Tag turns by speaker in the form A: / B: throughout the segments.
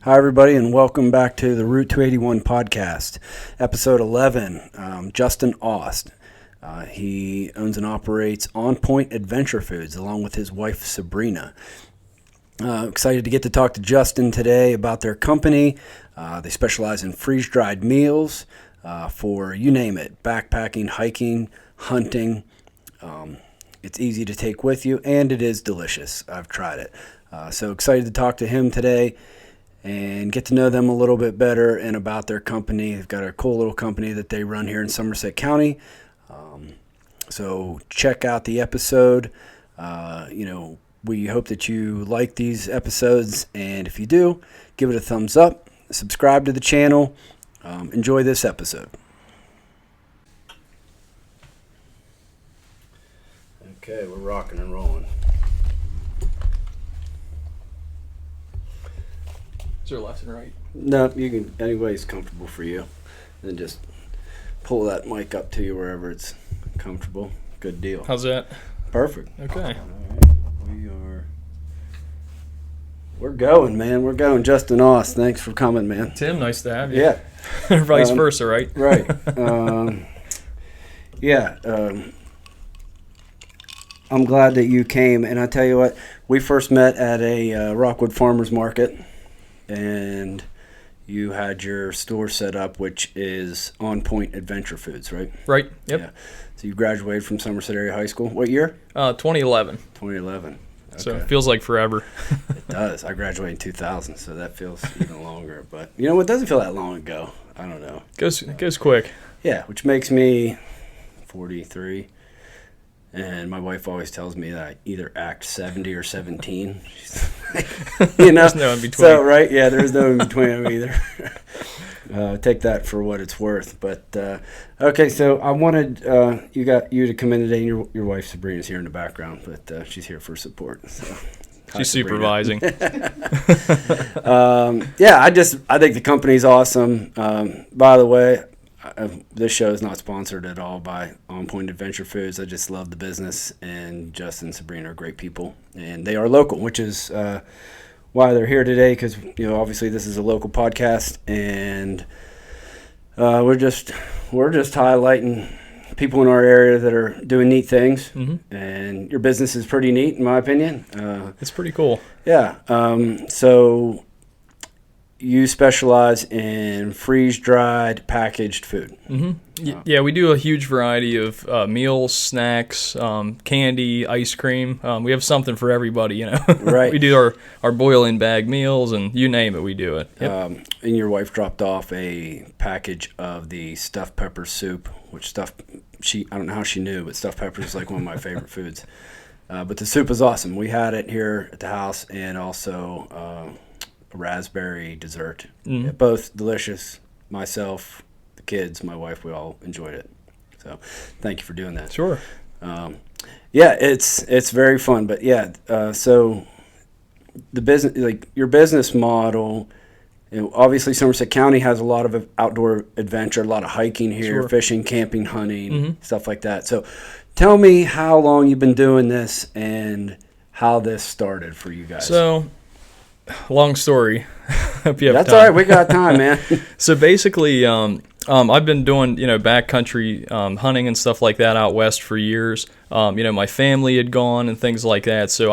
A: Hi, everybody, and welcome back to the Route 281 podcast, episode 11. Justin Aust. He owns and operates On Point Adventure Foods along with his wife, Sabrina. Excited to get to talk to Justin today about their company. They specialize in freeze-dried meals for, you name it, backpacking, hiking, hunting. It's easy to take with you, and it is delicious. I've tried it. So excited to talk to him today and get to know them a little bit better and about their company. They've got a cool little company that they run here in Somerset County. So check out the episode. We hope that you like these episodes, and if you do, give it a thumbs up, subscribe to the channel. Enjoy this episode. Okay, we're rocking and rolling.
B: Is there left and right?
A: No, you can, any way is comfortable for you. And just pull that mic up to you wherever it's comfortable. Good deal.
B: How's that?
A: Perfect.
B: Okay.
A: All right. We're going, man. We're going. Justin Aust, thanks for coming, man.
B: Tim, nice to have you.
A: Yeah.
B: Vice versa, right?
A: Right. I'm glad that you came, and I tell you what, we first met at a Rockwood Farmers Market, and you had your store set up, which is On Point Adventure Foods, right?
B: Right, yep.
A: Yeah. So you graduated from Somerset Area High School. What year?
B: 2011.
A: 2011. Okay.
B: So it feels like forever.
A: It does. I graduated in 2000, so that feels even longer. But, you know, it doesn't feel that long ago. I don't know.
B: It goes quick.
A: Yeah, which makes me 43. And my wife always tells me that I either act 70 or 17.
B: There's no in between.
A: So, right? Yeah, there's no in between them either. Take that for what it's worth. But, okay, so I wanted you to come in today, and your wife Sabrina's here in the background, but she's here for support. So.
B: She's supervising.
A: I think the company's awesome. By the way, this show is not sponsored at all by On Point Adventure Foods. I just love the business, and Justin and Sabrina are great people, and they are local, which is why they're here today, because, you know, obviously this is a local podcast, and we're just highlighting people in our area that are doing neat things, and your business is pretty neat, in my opinion.
B: It's pretty cool.
A: Yeah. So you specialize in freeze-dried packaged food.
B: Mm-hmm. Yeah, we do a huge variety of meals, snacks, candy, ice cream. We have something for everybody, you know.
A: Right.
B: We do our boil-in bag meals, and you name it, we do it. Yep.
A: And your wife dropped off a package of the stuffed pepper soup, which I don't know how she knew, but stuffed pepper is like one of my favorite foods. But the soup is awesome. We had it here at the house, and also a raspberry dessert. Yeah, both delicious. Myself, the kids, my wife, we all enjoyed it. So thank you for doing that.
B: Sure.
A: It's very fun. But yeah, so the business, like your business model, you know, obviously Somerset County has a lot of outdoor adventure, a lot of hiking here,
B: Sure.
A: fishing, camping, hunting, stuff like that. So tell me how long you've been doing this and how this started for you guys.
B: So, long story. Hope you have
A: That's
B: time.
A: all right. We got time, man.
B: So basically, I've been doing, backcountry hunting and stuff like that out west for years. My family had gone and things like that, so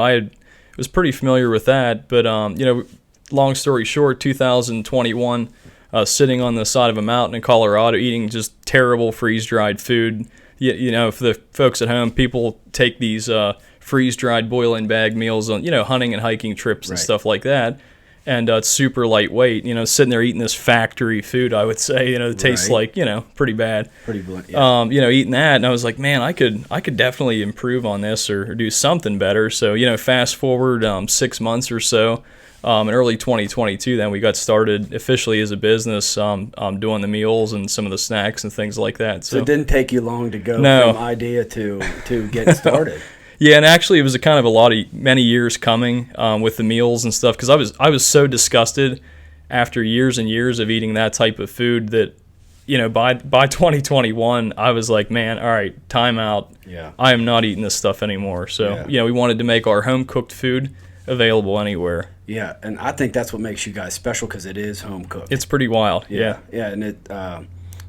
B: was pretty familiar with that. But long story short, 2021, sitting on the side of a mountain in Colorado, eating just terrible freeze-dried food. For the folks at home, people take these freeze-dried boil-in bag meals on, hunting and hiking trips and stuff like that. And it's super lightweight, sitting there eating this factory food, I would say, it tastes like, pretty bad.
A: Pretty blunt, yeah.
B: Eating that, and I was like, man, I could definitely improve on this or do something better. So, fast forward 6 months or so, in early 2022, then we got started officially as a business, doing the meals and some of the snacks and things like that.
A: So it didn't take you long to go from idea to get started.
B: Yeah, and actually it was many years coming with the meals and stuff, because I was so disgusted after years and years of eating that type of food that, by 2021 I was like, man, all right, time out.
A: Yeah.
B: I am not eating this stuff anymore. So, we wanted to make our home cooked food available anywhere.
A: Yeah, and I think that's what makes you guys special because it is home cooked.
B: It's pretty wild. Yeah.
A: Yeah, and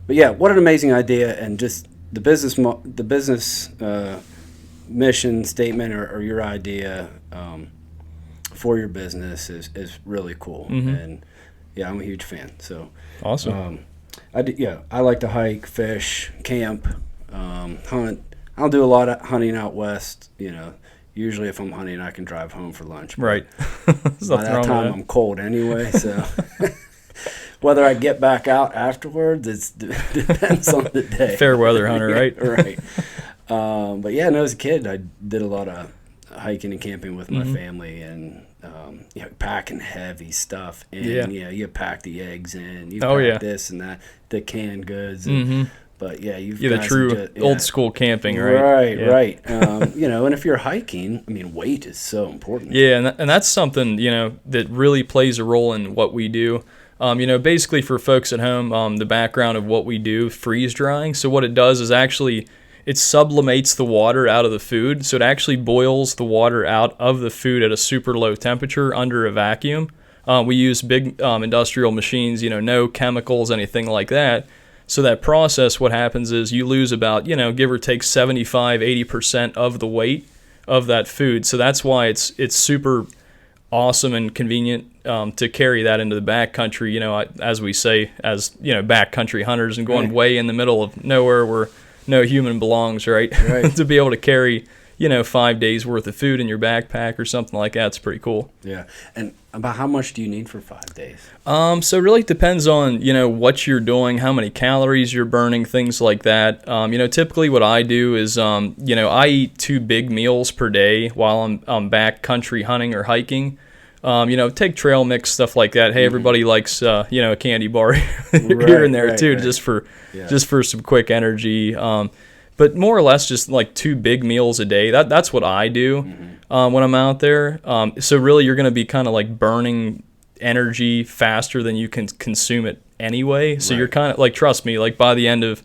A: but yeah, what an amazing idea, and just the business mission statement or your idea for your business is really cool, and yeah, I'm a huge fan. So
B: Awesome.
A: I like to hike, fish, camp, hunt. I'll do a lot of hunting out west. Usually if I'm hunting, I can drive home for lunch.
B: Right.
A: By that time, I'm cold anyway, so whether I get back out afterwards, it depends on the day.
B: Fair weather hunter, right?
A: Right. But yeah, as a kid, I did a lot of hiking and camping with my family, and packing heavy stuff. And you pack the eggs in, you pack this and that, the canned goods. And, but yeah,
B: the true old school camping, right?
A: Right. And if you're hiking, weight is so important.
B: Yeah, and that's something that really plays a role in what we do. Basically for folks at home, the background of what we do, freeze drying. So what it does is actually it sublimates the water out of the food. So it actually boils the water out of the food at a super low temperature under a vacuum. We use big industrial machines, no chemicals, anything like that. So that process, what happens is you lose about, give or take 75-80% of the weight of that food. So that's why it's super awesome and convenient to carry that into the backcountry, as we say, as backcountry hunters, and going way in the middle of nowhere where no human belongs, right? To be able to carry 5 days worth of food in your backpack or something like that, it's pretty cool.
A: Yeah. And about how much do you need for 5 days?
B: So it really depends on what you're doing, how many calories you're burning, things like that. Typically what I do is I eat 2 big meals per day while I'm backcountry hunting or hiking. Take trail mix, stuff like that. Hey, everybody likes a candy bar here and there too, just for some quick energy. But more or less just like 2 big meals a day. That's what I do when I'm out there. So really you're going to be kind of like burning energy faster than you can consume it anyway. So you're kind of like, trust me, like by the end of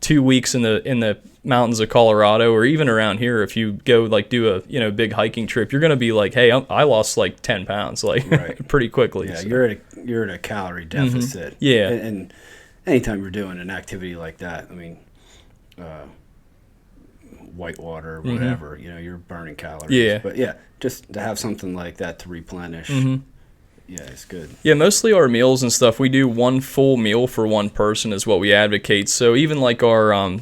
B: 2 weeks in the mountains of Colorado, or even around here, if you go like do a big hiking trip, you're going to be like, hey, I lost like 10 pounds like pretty quickly.
A: Yeah, so. You're at a calorie deficit.
B: Yeah.
A: And anytime you're doing an activity like that, whitewater, whatever, you're burning calories.
B: Yeah.
A: But yeah, just to have something like that to replenish, yeah, it's good.
B: Yeah, mostly our meals and stuff, we do 1 full meal for 1 person is what we advocate. So even like our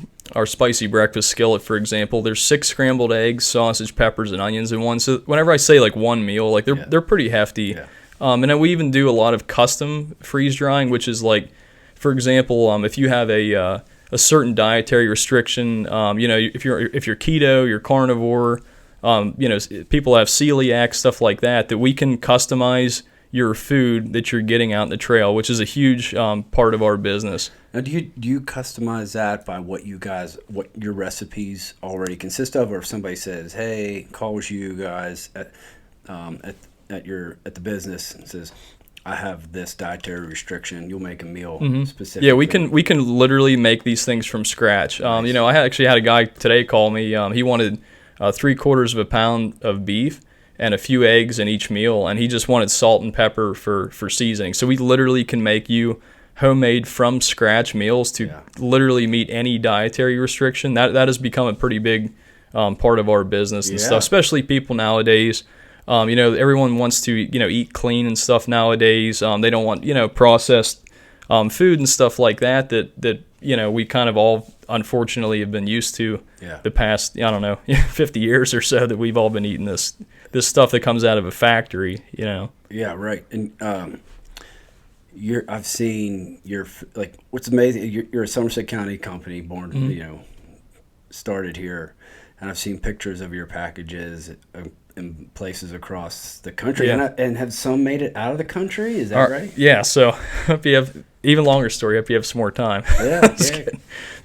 B: spicy breakfast skillet, for example, there's 6 scrambled eggs, sausage, peppers, and onions in one. So whenever I say like 1 meal, like they're pretty hefty.
A: Yeah.
B: And then we even do a lot of custom freeze drying, which is like, for example, if you have a certain dietary restriction, if you're keto, you're carnivore, people have celiac, stuff like that we can customize your food that you're getting out in the trail, which is a huge part of our business.
A: Now, do you customize that by what your recipes already consist of, or if somebody says, "Hey, calls you guys at the business and says, I have this dietary restriction," you'll make a meal specifically?
B: Yeah, we can literally make these things from scratch.
A: Nice.
B: I actually had a guy today call me. He wanted 3/4 pound of beef and a few eggs in each meal, and he just wanted salt and pepper for seasoning. So we literally can make you homemade from scratch meals to literally meet any dietary restriction. That has become a pretty big part of our business and stuff, especially people nowadays. Everyone wants to eat clean and stuff nowadays. They don't want processed food and stuff like that we kind of all unfortunately have been used to the past 50 years or so, that we've all been eating this stuff that comes out of a factory.
A: Yeah, right. And I've seen what's amazing. You're a Somerset County company, born started here, and I've seen pictures of your packages in places across the country, and have some made it out of the country. Is that right?
B: Yeah. So hope you have even longer story. Hope you have some more time.
A: Yeah.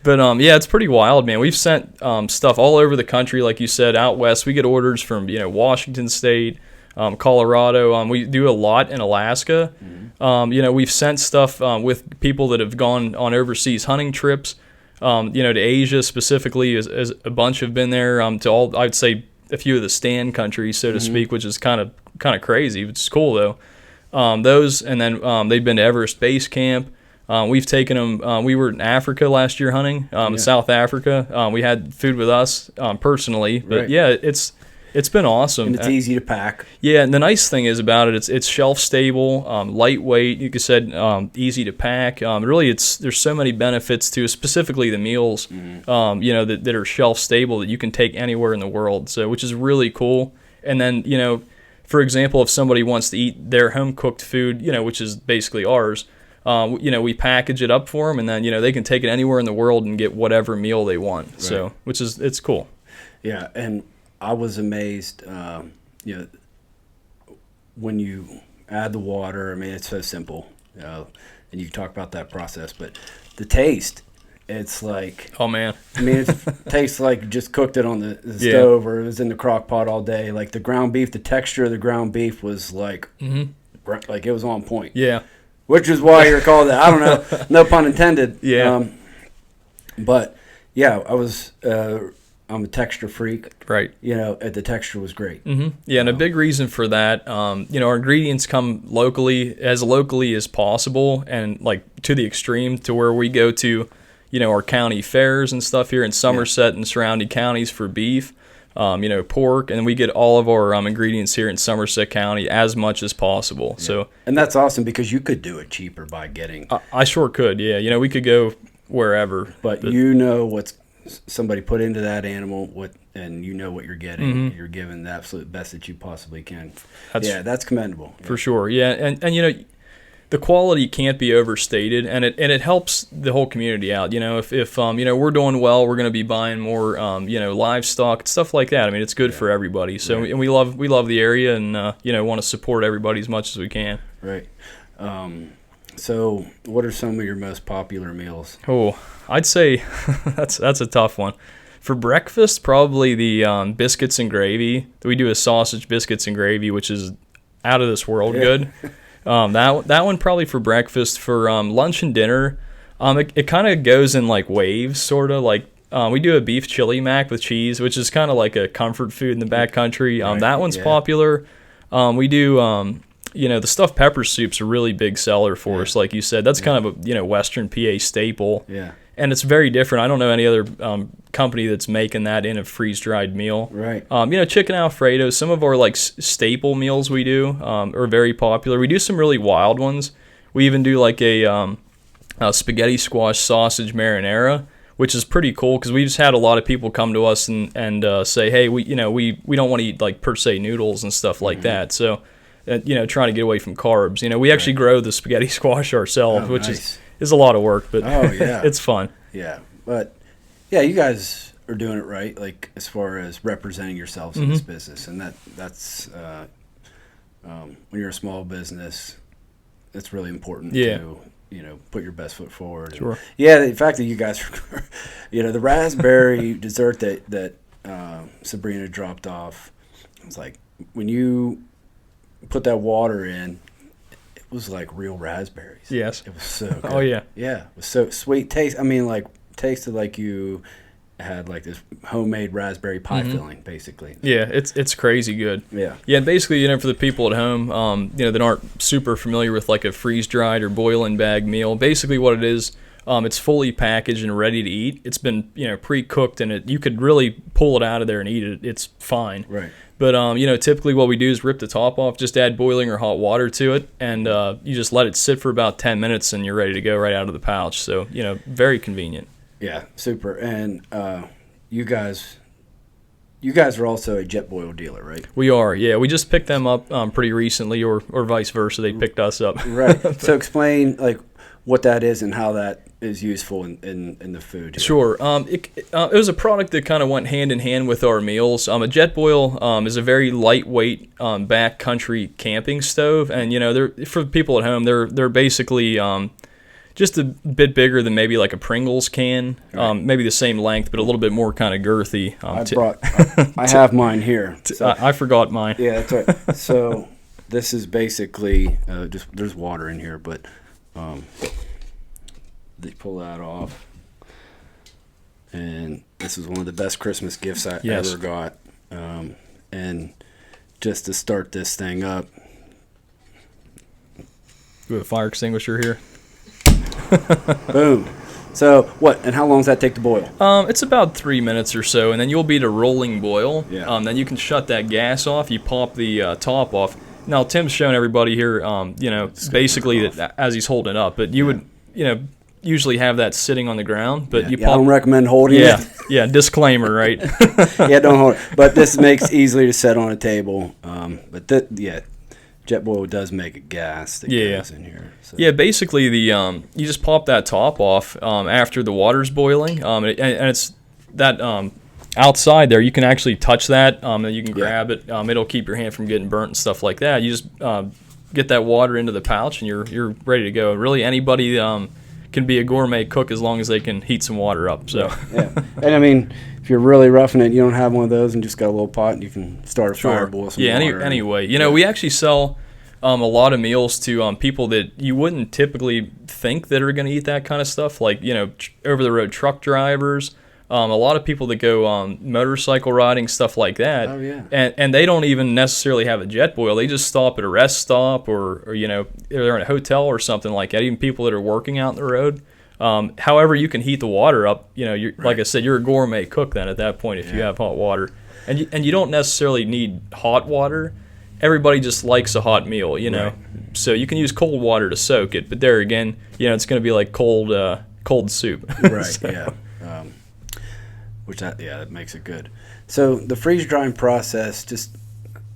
B: But it's pretty wild, man. We've sent stuff all over the country, like you said, out west. We get orders from Washington State, Colorado. We do a lot in Alaska. We've sent stuff with people that have gone on overseas hunting trips. To Asia specifically, as a bunch have been there. To all, I'd say a few of the stand countries, so to speak, which is kind of crazy. It's cool though. Those, and then they've been to Everest Base Camp. We've taken them. We were in Africa last year hunting, South Africa. We had food with us personally, but
A: Right.
B: yeah, it's been awesome.
A: And it's easy to pack.
B: Yeah, and the nice thing is about it, it's shelf stable, lightweight. You could said easy to pack. Really, there's so many benefits to specifically the meals, that are shelf stable that you can take anywhere in the world. So, which is really cool. And then for example, if somebody wants to eat their home cooked food, which is basically ours, we package it up for them, and then they can take it anywhere in the world and get whatever meal they want. Right. So, it's cool.
A: Yeah, and I was amazed, when you add the water. I mean, it's so simple, and you can talk about that process, but the taste, it's like,
B: oh man,
A: I mean, it tastes like you just cooked it on the stove, or it was in the crock pot all day. Like the ground beef, the texture of the ground beef was like it was on point.
B: Yeah.
A: Which is why you're called that. I don't know, no pun intended.
B: Yeah.
A: But yeah, I'm a texture freak.
B: Right.
A: The texture was great.
B: Mm-hmm. Yeah, and a big reason for that, our ingredients come locally as possible, and like to the extreme to where we go to, our county fairs and stuff here in Somerset and surrounding counties for beef, pork, and we get all of our ingredients here in Somerset County as much as possible. Yeah. So,
A: and that's awesome because you could do it cheaper by getting.
B: I sure could. Yeah, we could go wherever,
A: but what's somebody put into that animal, and what you're getting. Mm-hmm. You're giving the absolute best that you possibly can. That's commendable
B: for sure. Yeah, and the quality can't be overstated, and it helps the whole community out. If we're doing well, we're going to be buying more livestock, stuff like that. I mean, it's good for everybody. So and we love the area, and want to support everybody as much as we can.
A: Right. So what are some of your most popular meals?
B: Oh, I'd say that's a tough one. For breakfast, probably the biscuits and gravy. We do a sausage biscuits and gravy, which is out of this world good. That one probably for breakfast. For lunch and dinner, it kind of goes in like waves, sort of like we do a beef chili mac with cheese, which is kind of like a comfort food in the backcountry. That one's popular. We do the stuffed pepper soup's a really big seller for us, like you said. That's kind of a Western PA staple.
A: Yeah.
B: And it's very different. I don't know any other company that's making that in a freeze-dried meal.
A: Right.
B: Chicken Alfredo, some of our like staple meals we do are very popular. We do some really wild ones. We even do like a spaghetti squash sausage marinara, which is pretty cool because we just had a lot of people come to us and say, hey, we don't want to eat like per se noodles and stuff like that. So, trying to get away from carbs. We actually grow the spaghetti squash ourselves, which is a lot of work, but it's fun.
A: Yeah, but you guys are doing it right, like as far as representing yourselves in this business, and that's when you're a small business, it's really important to put your best foot forward.
B: Sure.
A: And, the fact that you guys, the raspberry dessert that Sabrina dropped off, it's like when you put that water in. It was like real raspberries.
B: Yes.
A: It was so good.
B: Oh, yeah.
A: Yeah. It was so sweet. Tasted like you had like this homemade raspberry pie filling, basically.
B: Yeah, it's crazy good.
A: Yeah.
B: Yeah, and basically, for the people at home, that aren't super familiar with like a freeze-dried or boil-in bag meal, basically what it is, it's fully packaged and ready to eat. It's been, pre-cooked, and you could really pull it out of there and eat it. It's fine.
A: Right.
B: But, typically what we do is rip the top off, just add boiling or hot water to it, and you just let it sit for about 10 minutes, and you're ready to go right out of the pouch. So, very convenient.
A: Yeah, super. And you guys are also a jet boil dealer, right?
B: We are, yeah. We just picked them up pretty recently, or vice versa. They picked us up.
A: Right. So explain, like, what that is and how that is useful in the food here.
B: Sure. It was a product that kind of went hand in hand with our meals. A jet boil is a very lightweight backcountry camping stove, and they're for people at home. They're basically just a bit bigger than maybe like a Pringles can, maybe the same length, but a little bit more kind of girthy.
A: I have mine here.
B: So. I forgot mine.
A: Yeah, that's right. So this is basically just there's water in here, but. They pull that off, and this is one of the best Christmas gifts I ever got. And just to start this thing up.
B: We have a fire extinguisher here.
A: Boom. So what? And how long does that take to boil?
B: It's about 3 minutes or so, and then you'll be at a rolling boil.
A: Yeah.
B: Then you can shut that gas off. You pop the top off. Now Tim's showing everybody here, basically that as he's holding it up. But you would, usually have that sitting on the ground. But
A: Yeah,
B: you
A: I
B: pop.
A: don't recommend holding
B: Yeah,
A: it.
B: yeah. Disclaimer, right?
A: Yeah, don't hold it. But this makes easily to set on a table. JetBoil does make a gas that goes in here. So.
B: Yeah, basically you just pop that top off after the water's boiling, and it's that outside there. You can actually touch that, and you can grab it. It'll keep your hand from getting burnt and stuff like that. You just get that water into the pouch, and you're ready to go. Really, anybody can be a gourmet cook as long as they can heat some water up. So
A: yeah, and I mean, if you're really roughing it, you don't have one of those, and just got a little pot, and you can start a fire, boil some water.
B: Anyway, we actually sell a lot of meals to people that you wouldn't typically think that are going to eat that kind of stuff, like over the road truck drivers. A lot of people that go motorcycle riding, stuff like that.
A: Oh, yeah.
B: And they don't even necessarily have a jet boil. They just stop at a rest stop or they're in a hotel or something like that. Even people that are working out on the road. However, you can heat the water up. Like I said, you're a gourmet cook then at that point if you have hot water. And you don't necessarily need hot water. Everybody just likes a hot meal,
A: Right.
B: So you can use cold water to soak it. But there again, it's going to be like cold soup.
A: Right,
B: So.
A: yeah. That makes it good. So the freeze drying process, just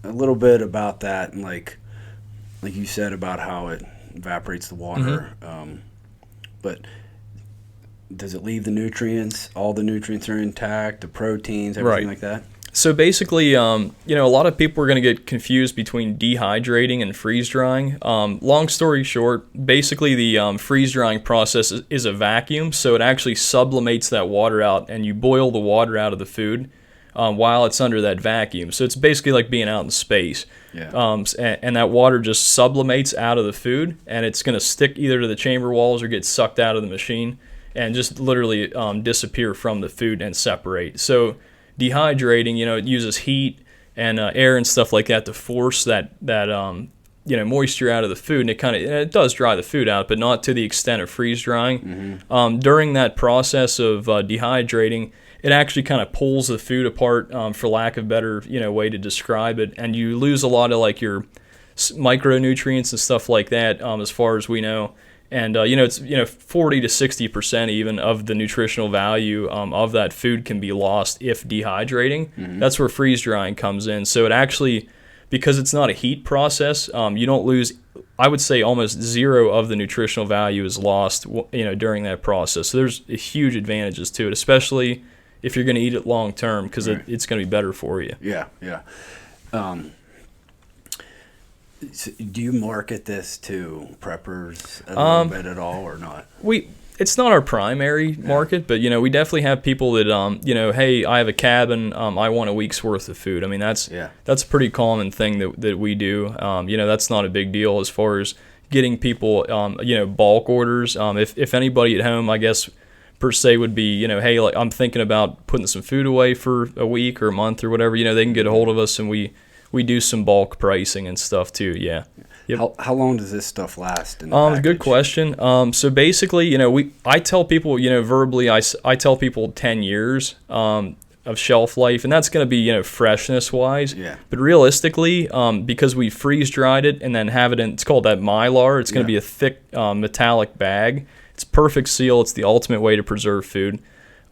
A: a little bit about that, and like you said about how it evaporates the water.
B: Mm-hmm.
A: But does it leave the nutrients? All the nutrients are intact, the proteins, everything like that?
B: So basically, a lot of people are going to get confused between dehydrating and freeze drying. Long story short, basically the freeze drying process is a vacuum, so it actually sublimates that water out, and you boil the water out of the food while it's under that vacuum. So it's basically like being out in space.
A: Yeah.
B: And that water just sublimates out of the food, and it's going to stick either to the chamber walls or get sucked out of the machine and just literally disappear from the food and separate. So dehydrating, it uses heat and air and stuff like that to force that moisture out of the food, and it does dry the food out, but not to the extent of freeze drying. Mm-hmm. During that process of dehydrating, it actually kind of pulls the food apart, for lack of a better way to describe it, and you lose a lot of like your micronutrients and stuff like that, as far as we know. And it's 40 to 60% even of the nutritional value of that food can be lost if dehydrating. Mm-hmm. That's where freeze drying comes in. So it actually, because it's not a heat process, you don't lose. I would say almost zero of the nutritional value is lost, during that process. So there's huge advantages to it, especially if you're going to eat it long term, because it's going to be better for you.
A: Yeah, yeah. So do you market this to preppers a little bit at all, or not?
B: It's not our primary market, but we definitely have people that hey, I have a cabin, I want a week's worth of food. I mean, that's a pretty common thing that we do. That's not a big deal as far as getting people bulk orders. If anybody at home, I guess per se would be hey, like I'm thinking about putting some food away for a week or a month or whatever, they can get a hold of us, and we do some bulk pricing and stuff too. Yeah. Yep.
A: How long does this stuff last?
B: Good question. So basically, I tell people, verbally, I tell people 10 years of shelf life, and that's going to be, freshness wise.
A: Yeah.
B: But realistically, because we freeze dried it and then have it in, it's called that Mylar. It's going to be a thick metallic bag. It's perfect seal. It's the ultimate way to preserve food.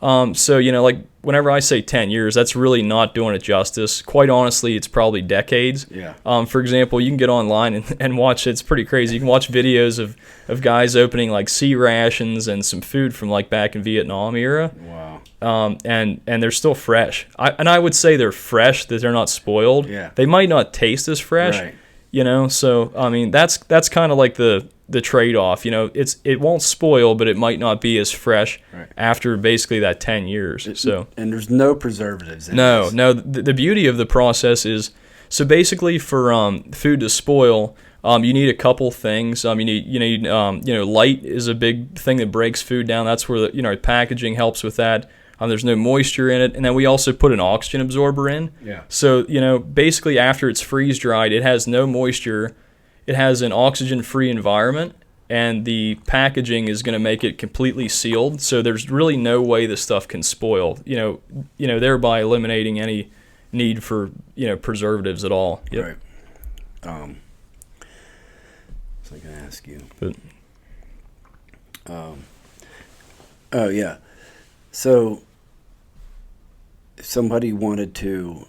B: So, like whenever I say 10 years, that's really not doing it justice. Quite honestly, it's probably decades.
A: Yeah.
B: For example, you can get online and watch, it's pretty crazy. You can watch videos of guys opening like sea rations and some food from like back in Vietnam era.
A: Wow.
B: And they're still fresh. I would say they're fresh, that they're not spoiled.
A: Yeah.
B: They might not taste as fresh.
A: Right.
B: So I mean that's kind of like the trade-off. It won't spoil, but it might not be as fresh after basically that 10 years.
A: And there's no preservatives in
B: this.
A: No.
B: The beauty of the process is, so basically for food to spoil, you need a couple things. You need light is a big thing that breaks food down. That's where the packaging helps with that. There's no moisture in it, and then we also put an oxygen absorber in.
A: Yeah.
B: So basically after it's freeze dried, it has no moisture. It has an oxygen-free environment, and the packaging is going to make it completely sealed. So there's really no way the stuff can spoil. Thereby eliminating any need for preservatives at all. Yep.
A: Right. So I can ask you.
B: But,
A: oh yeah. So if somebody wanted to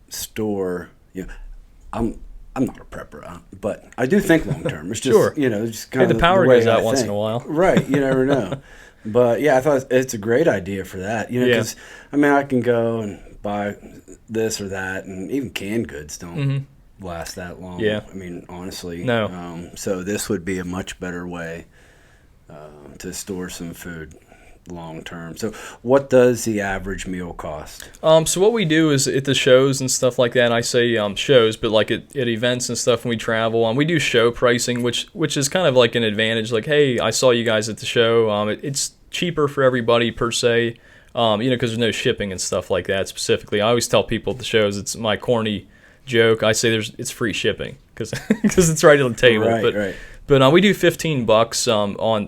A: store, I'm not a prepper, but I do think long term. It's just
B: Sure.
A: Just kind of
B: the power
A: way
B: goes out
A: I
B: once
A: think.
B: in a while.
A: Right. You never know. But yeah, I thought it's a great idea for that. Because I can go and buy this or that, and even canned goods don't last that long.
B: Yeah.
A: Honestly.
B: No.
A: So this would be a much better way to store some food long term. So what does the average meal cost?
B: So what we do is at the shows and stuff like that, I say shows, but like at events and stuff when we travel, we do show pricing, which is kind of like an advantage. Like, hey, I saw you guys at the show. It's cheaper for everybody per se, because there's no shipping and stuff like that specifically. I always tell people at the shows, it's my corny joke. I say it's free shipping because it's right on the table.
A: Right.
B: But we do $15 on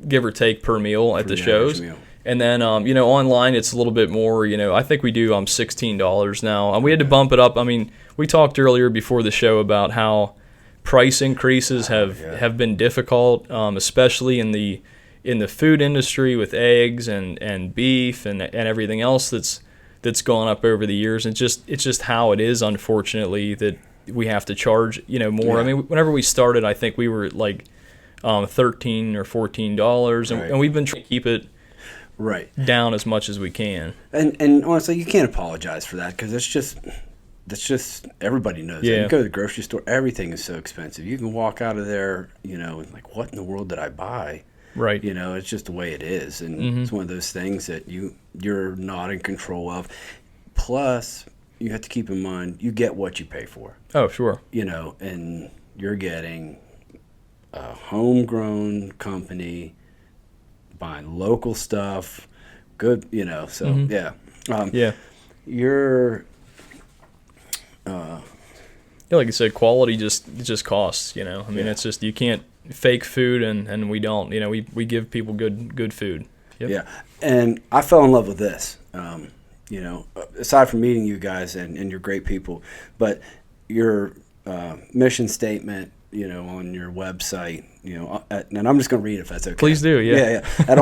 B: give or take per meal at the shows, and then online it's a little bit more. I think we do $16 now. We had to bump it up. We talked earlier before the show about how price increases have been difficult, especially in the food industry with eggs and beef and everything else that's gone up over the years. It's just how it is, unfortunately, that we have to charge more.
A: Yeah.
B: Whenever we started, I think we were at like $13 or $14, and we've been trying to keep it down as much as we can.
A: And honestly, you can't apologize for that because that's just everybody knows that. You go to the grocery store, everything is so expensive. You can walk out of there, like, what in the world did I buy?
B: Right.
A: It's just the way it is, and it's one of those things that you're not in control of. Plus, you have to keep in mind you get what you pay for.
B: Oh, sure.
A: And you're getting a homegrown company buying local stuff, good. So yeah. You're.
B: Like I said, quality just costs. It's just you can't fake food, and we don't. We give people good food. Yep.
A: Yeah, and I fell in love with this. Aside from meeting you guys and you're great people, but your mission statement, on your website, and I'm just going to read it if that's okay.
B: Please do, yeah.
A: At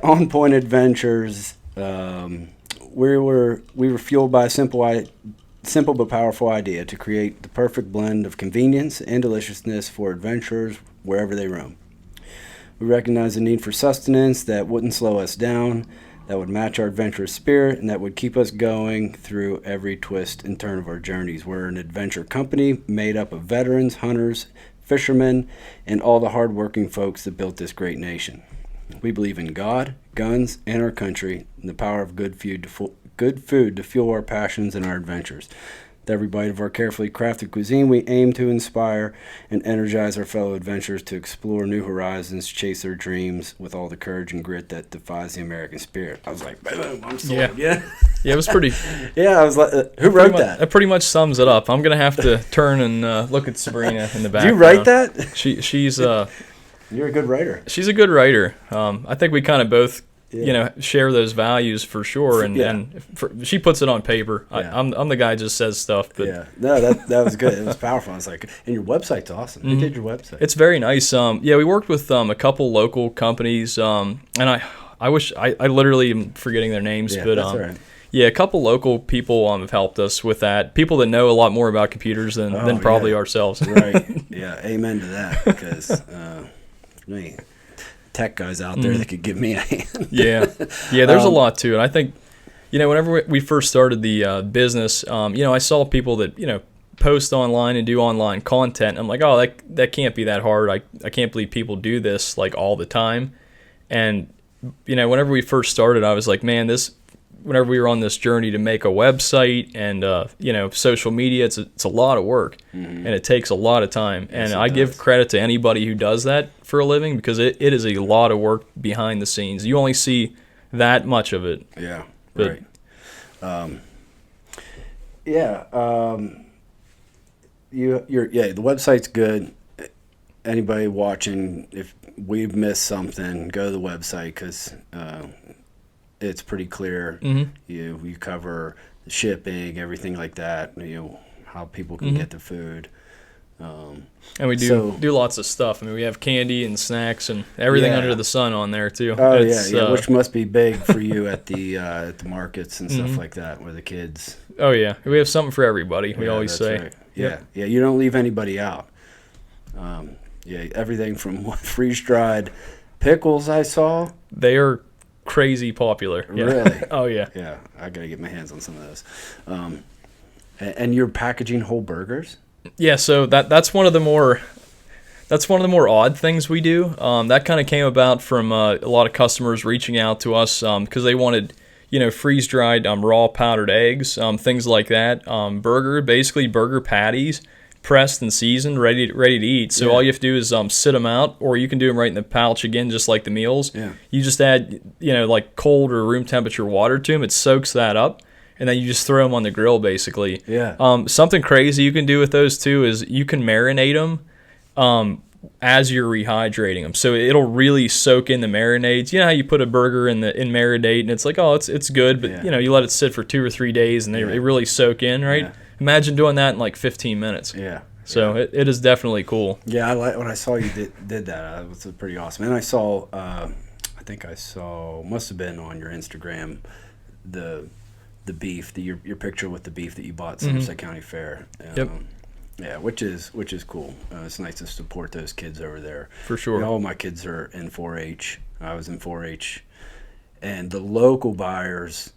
A: On Point Adventures, we were fueled by a simple but powerful idea to create the perfect blend of convenience and deliciousness for adventurers wherever they roam. We recognize the need for sustenance that wouldn't slow us down, that would match our adventurous spirit, and that would keep us going through every twist and turn of our journeys. We're an adventure company made up of veterans, hunters, fishermen, and all the hardworking folks that built this great nation. We believe in God, guns, and our country, and the power of good food to fuel our passions and our adventures. With every bite of our carefully crafted cuisine, we aim to inspire and energize our fellow adventurers to explore new horizons, chase their dreams with all the courage and grit that defies the American spirit. I was like, boom, I'm sold. Yeah,
B: it was pretty.
A: Yeah, I was like, who wrote that?
B: That pretty much sums it up. I'm gonna have to turn and look at Sabrina in the back.
A: Did you write that?
B: She's
A: You're a good writer.
B: She's a good writer. I think we kind of both. Share those values for sure, and she puts it on paper.
A: Yeah.
B: I'm the guy who just says stuff. But
A: no, that was good. It was powerful. I was like, and your website's awesome. Who did your website?
B: It's very nice. We worked with a couple local companies, and I wish I literally am forgetting their names, but
A: that's all right.
B: a couple local people have helped us with that. People that know a lot more about computers than probably ourselves.
A: Right. Yeah. Amen to that. Because for me, tech guys out there that could give me a hand.
B: There's a lot to it. I think whenever we first started the business, I saw people that post online and do online content. I'm like, oh, that can't be that hard. I can't believe people do this like all the time. And whenever we first started, I was like, man, whenever we were on this journey to make a website and social media, it's a lot of work, and it takes a lot of time. And I give credit to anybody who does that for a living, because it is a lot of work behind the scenes. You only see that much of it.
A: Yeah,
B: But,
A: right. Yeah. The website's good. Anybody watching, if we've missed something, go to the website because it's pretty clear.
B: Mm-hmm.
A: You cover the shipping, everything like that. How people can get the food.
B: And we do lots of stuff. I mean, we have candy and snacks and everything under the sun on there too.
A: Oh yeah, which must be big for you at the markets and stuff like that, where the kids.
B: Oh yeah, we have something for everybody. We always say.
A: Right. Yeah, yeah. You don't leave anybody out. Everything from freeze dried pickles I saw.
B: They are crazy popular. Yeah.
A: Really?
B: Oh yeah.
A: Yeah, I gotta get my hands on some of those. And you're packaging whole burgers.
B: Yeah, so that's one of the more odd things we do. That kind of came about from a lot of customers reaching out to us because they wanted, freeze dried raw powdered eggs, things like that. Basically burger patties, pressed and seasoned, ready to eat. So all you have to do is sit them out, or you can do them right in the pouch again, just like the meals.
A: Yeah.
B: You just add like cold or room temperature water to them. It soaks that up. And then you just throw them on the grill, basically.
A: Yeah.
B: Something crazy you can do with those, too, is you can marinate them as you're rehydrating them. So it'll really soak in the marinades. You know how you put a burger in marinade, and it's like, oh, it's good, but, you let it sit for 2 or 3 days, and they really soak in, right? Yeah. Imagine doing that in, like, 15 minutes.
A: Yeah.
B: So it is definitely cool.
A: Yeah, when I saw you did that, it was pretty awesome. And I saw, must have been on your Instagram, the beef, your picture with the beef that you bought at Somerset County Fair.
B: Yep.
A: Yeah, which is cool. It's nice to support those kids over there.
B: For sure.
A: All my kids are in 4-H. I was in 4-H, and the local buyers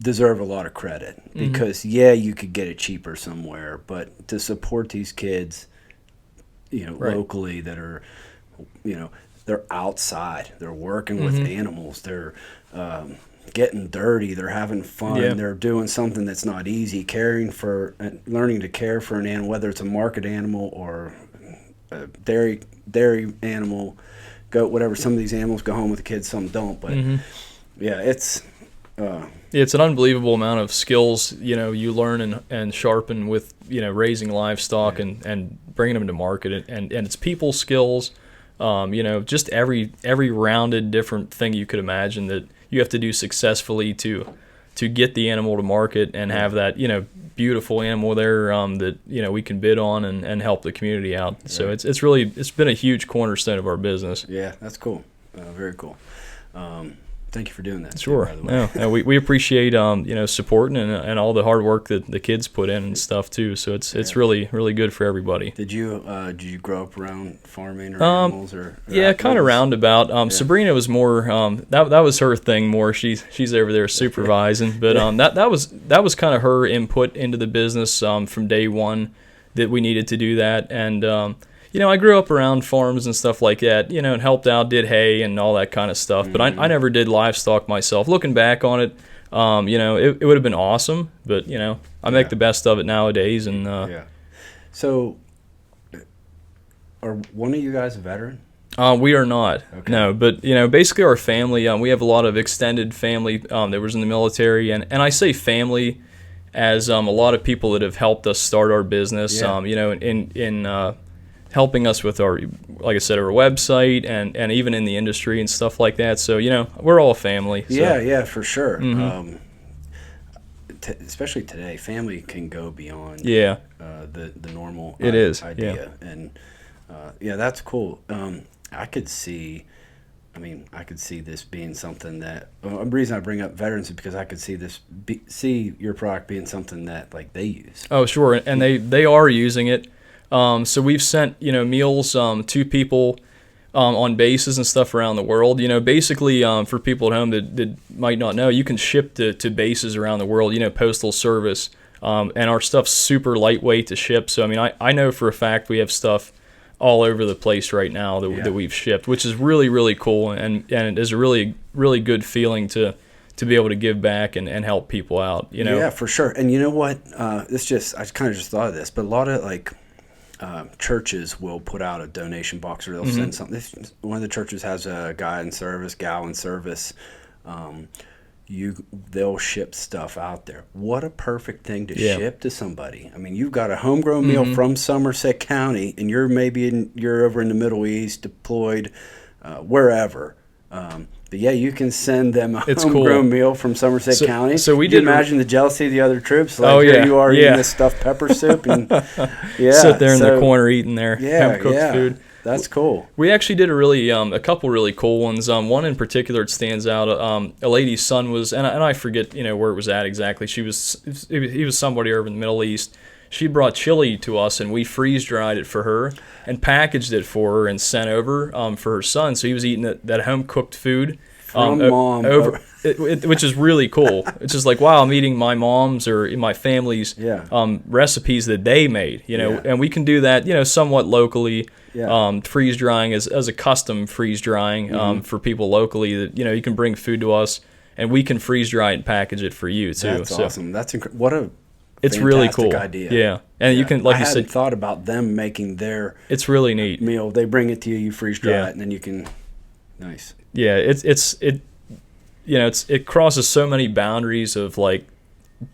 A: deserve a lot of credit because you could get it cheaper somewhere, but to support these kids, locally that are, they're outside, they're working with animals, they're getting dirty, they're having fun, they're doing something that's not easy, learning to care for an animal, whether it's a market animal or a dairy animal, goat, whatever. Some of these animals go home with the kids, some don't, but
B: it's an unbelievable amount of skills you learn and sharpen with raising livestock and bringing them to market, and it's people skills, just every rounded different thing you could imagine that you have to do successfully to get the animal to market and have that beautiful animal there that we can bid on and help the community out. Right. So it's been a huge cornerstone of our business.
A: Yeah, that's cool. Very cool. Thank you for doing that.
B: Sure.
A: Too, by the
B: No,
A: way.
B: we appreciate supporting and all the hard work that the kids put in and stuff too. So it's really really good for everybody.
A: Did you grow up around farming or animals or
B: kind of roundabout. Sabrina was more that was her thing more. She's over there supervising, but that was kind of her input into the business from day one that we needed to do that. And I grew up around farms and stuff like that, and helped out, did hay and all that kind of stuff. But I never did livestock myself. Looking back on it, it would have been awesome. But, I make the best of it nowadays. And
A: So, are one of you guys a veteran?
B: We are not.
A: Okay.
B: No, but, basically our family, we have a lot of extended family that was in the military. And I say family as a lot of people that have helped us start our business, in helping us with our, like I said, our website and even in the industry and stuff like that. So, we're all a family. So.
A: Yeah, for sure. Especially today, family can go beyond the normal idea.
B: Yeah.
A: And that's cool. I could see this being something that the reason I bring up veterans is because I could see your product being something that like they use.
B: Oh, sure. And they are using it. So we've sent, meals to people on bases and stuff around the world. Basically for people at home that might not know, you can ship to bases around the world, postal service. And our stuff's super lightweight to ship. So, I know for a fact we have stuff all over the place right now that we've shipped, which is really, really cool. And it is a really, really good feeling to be able to give back and help people out,
A: Yeah, for sure. And you know what? I kind of just thought of this, but a lot of churches will put out a donation box, or they'll send something. If one of the churches has a guy in service, gal in service, they'll ship stuff out there. What a perfect thing to ship to somebody. I mean, you've got a homegrown meal from Somerset County, and you're over in the Middle East, deployed wherever. But yeah, you can send them a homegrown meal from Somerset County.
B: So we
A: did. Imagine the jealousy of the other troops. Like, here you are eating this stuffed pepper soup, and
B: sit there in the corner eating their home-cooked food.
A: That's cool.
B: We actually did a couple really cool ones. One in particular that stands out. A lady's son was, and I forget where it was at exactly. He was somebody over in the Middle East. She brought chili to us, and we freeze-dried it for her and packaged it for her and sent over for her son. So he was eating that home-cooked food
A: from mom
B: over, which is really cool. It's just like, wow, I'm eating my mom's or my family's recipes that they made. And we can do that somewhat locally. Freeze-drying as a custom freeze-drying for people locally. That you can bring food to us, and we can freeze-dry it and package it for you too.
A: That's awesome. That's what a
B: It's really cool.
A: Idea.
B: Yeah. And you can, like you said,
A: I hadn't thought about them making their
B: it's really neat
A: meal. They bring it to you, you freeze dry it, and then you can nice.
B: Yeah, it crosses so many boundaries of like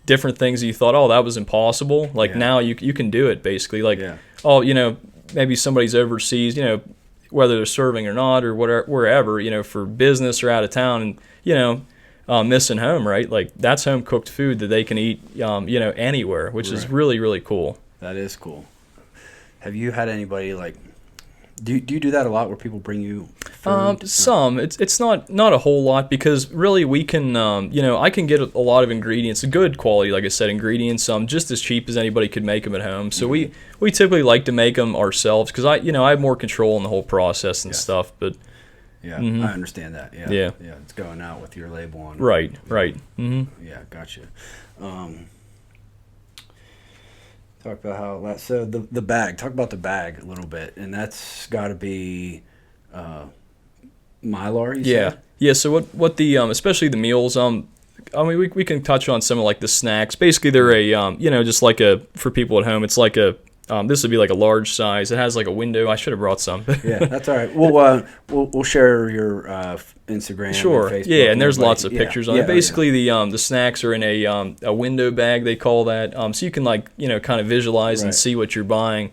B: different things that you thought, oh, that was impossible. Like now you can do it basically. Like maybe somebody's overseas, whether they're serving or not or whatever, wherever, for business or out of town, and missing home, right? Like that's home cooked food that they can eat, anywhere, which is really, really cool.
A: That is cool. Have you had anybody like? Do you do that a lot where people bring you food?
B: Some. It's not a whole lot because really we can, I can get a lot of ingredients, good quality, like I said, ingredients, just as cheap as anybody could make them at home. So we typically like to make them ourselves because I have more control in the whole process and stuff. But
A: I understand that. Yeah. It's going out with your label on it.
B: Right. Mm-hmm.
A: Yeah, gotcha. Talk about how so the bag. Talk about the bag a little bit, and that's got to be Mylar. You said?
B: Yeah. So what the especially the meals. I mean, we can touch on some of like the snacks. Basically, they're a just like for people at home. It's like a this would be like a large size. It has like a window. I should have brought some.
A: Yeah, that's all right. We'll share your Instagram.
B: Sure.
A: And Facebook
B: and there's lots of pictures on it. Basically, the snacks are in a window bag. They call that. So you can kind of visualize and see what you're buying.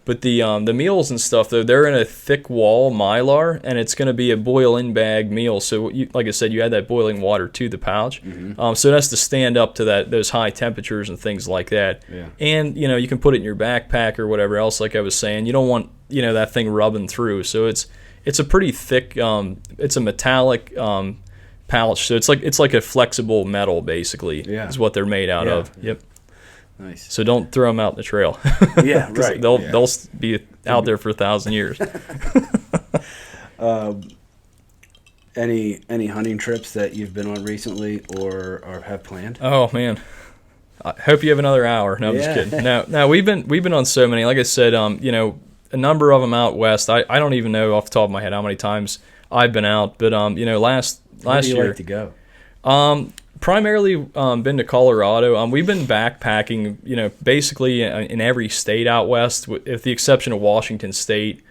B: But the meals and stuff though, they're in a thick wall Mylar, and it's going to be a boil-in bag meal. So like I said, you add that boiling water to the pouch. Mm-hmm. So it has to stand up to those high temperatures and things like that. Yeah. And you can put it in your backpack or whatever else. Like I was saying, you don't want that thing rubbing through. So it's a pretty thick. It's a metallic pouch. So it's like a flexible metal basically. Yeah. Is what they're made out of. Yep.
A: Nice.
B: So don't throw them out in the trail.
A: Yeah, right.
B: They'll be out there for 1,000 years.
A: Any hunting trips that you've been on recently or have planned?
B: Oh man, I hope you have another hour. No, I'm just kidding. No, we've been on so many. Like I said, a number of them out west. I don't even know off the top of my head how many times I've been out, but last
A: Where do you
B: year
A: like to go?
B: Primarily been to Colorado. We've been backpacking, basically in every state out west, with the exception of Washington State,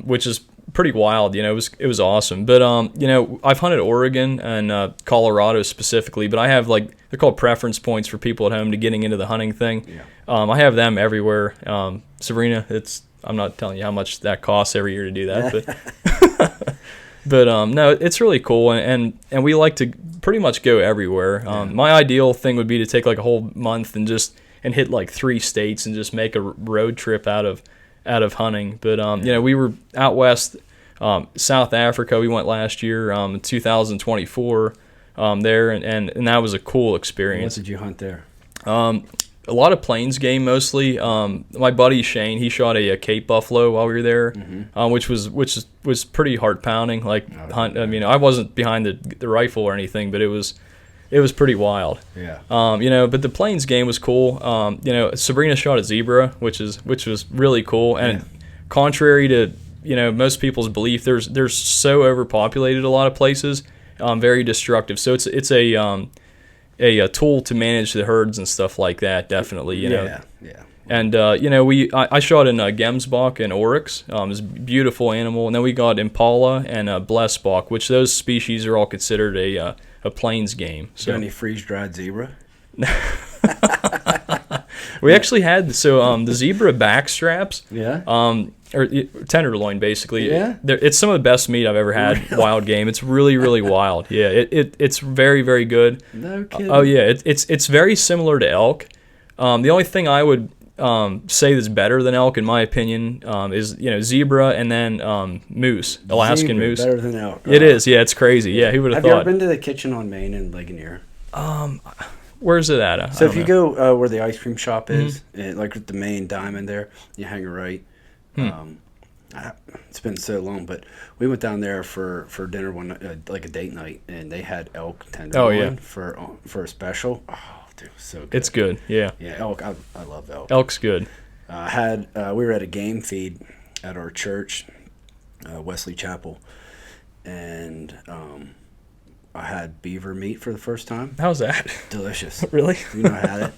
B: which is pretty wild. It was awesome. But I've hunted Oregon and Colorado specifically, but I have they're called preference points for people at home to getting into the hunting thing. Yeah. I have them everywhere. Sabrina, I'm not telling you how much that costs every year to do that, but. But no, it's really cool, and we like to pretty much go everywhere. My ideal thing would be to take like a whole month and hit like 3 states and just make a road trip out of hunting. But we were out west, South Africa. We went last year, in 2024, there, and that was a cool experience.
A: What did you hunt there?
B: A lot of plains game mostly. My buddy Shane, he shot a Cape buffalo while we were there, which was pretty heart pounding. Hunt. I mean, I wasn't behind the rifle or anything, but it was pretty wild.
A: Yeah.
B: But the plains game was cool. Sabrina shot a zebra, which was really cool. And contrary to most people's belief, there's so overpopulated a lot of places, very destructive. So it's a tool to manage the herds and stuff like that. Definitely,
A: Yeah.
B: And I shot in Gemsbok and Oryx. It's a beautiful animal, and then we got Impala and Blessbok, which those species are all considered a plains game.
A: So, got any freeze dried zebra?
B: We actually had the zebra back straps.
A: Yeah.
B: Or tenderloin, basically.
A: Yeah.
B: It's some of the best meat I've ever had. Wild game. It's really, really wild. Yeah. It's very, very good.
A: No kidding.
B: Oh yeah. It's very similar to elk. The only thing I would say that's better than elk, in my opinion, is zebra and then moose, Alaskan
A: Zebra,
B: moose.
A: better than elk.
B: It is. Yeah. It's crazy. Yeah. Who would have
A: you
B: thought?
A: ever been to the Kitchen on Main in Ligonier?
B: Where's it at?
A: So if you go where the ice cream shop is, like with the main diamond there, you hang a right. It's been so long, but we went down there for dinner one like a date night, and they had elk tenderloin for a special. Oh, dude, it was so good.
B: It's good. Yeah.
A: Yeah, elk. I love elk.
B: Elk's good.
A: We were at a game feed at our church, Wesley Chapel, and I had beaver meat for the first time.
B: How's that?
A: Delicious.
B: Really?
A: You know, I had it.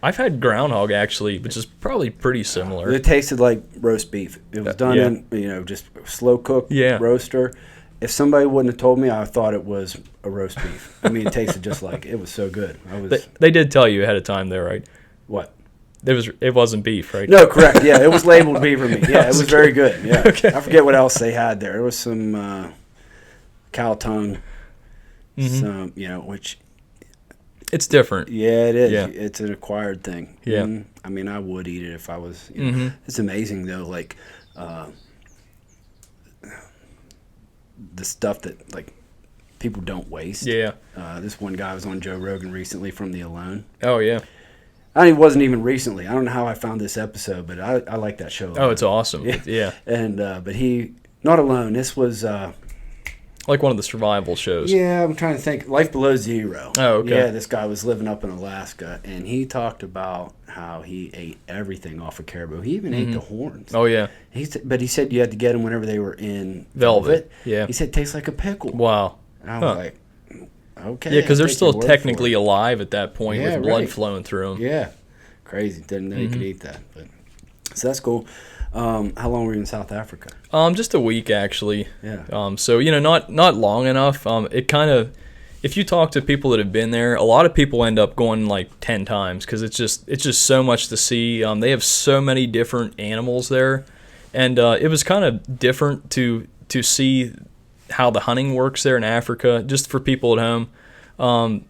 B: I've had groundhog actually, which is probably pretty similar.
A: It tasted like roast beef. It was done in, just slow cooked roaster. If somebody wouldn't have told me, I thought it was a roast beef. I mean, it tasted just like it was so good.
B: They did tell you ahead of time, though, right?
A: What?
B: It wasn't beef, right?
A: No, correct. Yeah, it was labeled beaver meat. Yeah, it was very good. Yeah,
B: Okay.
A: I forget what else they had there. There was some cow tongue, some which.
B: It's different.
A: Yeah, it is.
B: Yeah.
A: It's an acquired thing.
B: Yeah.
A: I mean, I would eat it if I was. It's amazing though, like the stuff that like people don't waste.
B: Yeah.
A: This one guy was on Joe Rogan recently from The Alone.
B: Oh yeah.
A: It wasn't even recently. I don't know how I found this episode, but I like that show.
B: Oh, it's awesome.
A: Yeah.
B: Yeah.
A: And but he not alone. This was.
B: Like one of the survival shows.
A: Yeah, I'm trying to think. Life Below Zero.
B: Oh, okay.
A: Yeah, this guy was living up in Alaska, and he talked about how he ate everything off of caribou. He even ate the horns.
B: Oh, yeah.
A: But he said you had to get them whenever they were in
B: velvet. Yeah.
A: He said it tastes like a pickle.
B: Wow.
A: And I was like, okay.
B: Yeah, because they're still technically alive at that point with blood
A: right.
B: flowing through them.
A: Yeah. Crazy. Didn't know you could eat that. So that's cool. How long were you in South Africa?
B: Just a week actually.
A: Yeah.
B: So not long enough. It kind of, if you talk to people that have been there, a lot of people end up going like 10 times because it's just so much to see. They have so many different animals there, and it was kind of different to see how the hunting works there in Africa. Just for people at home.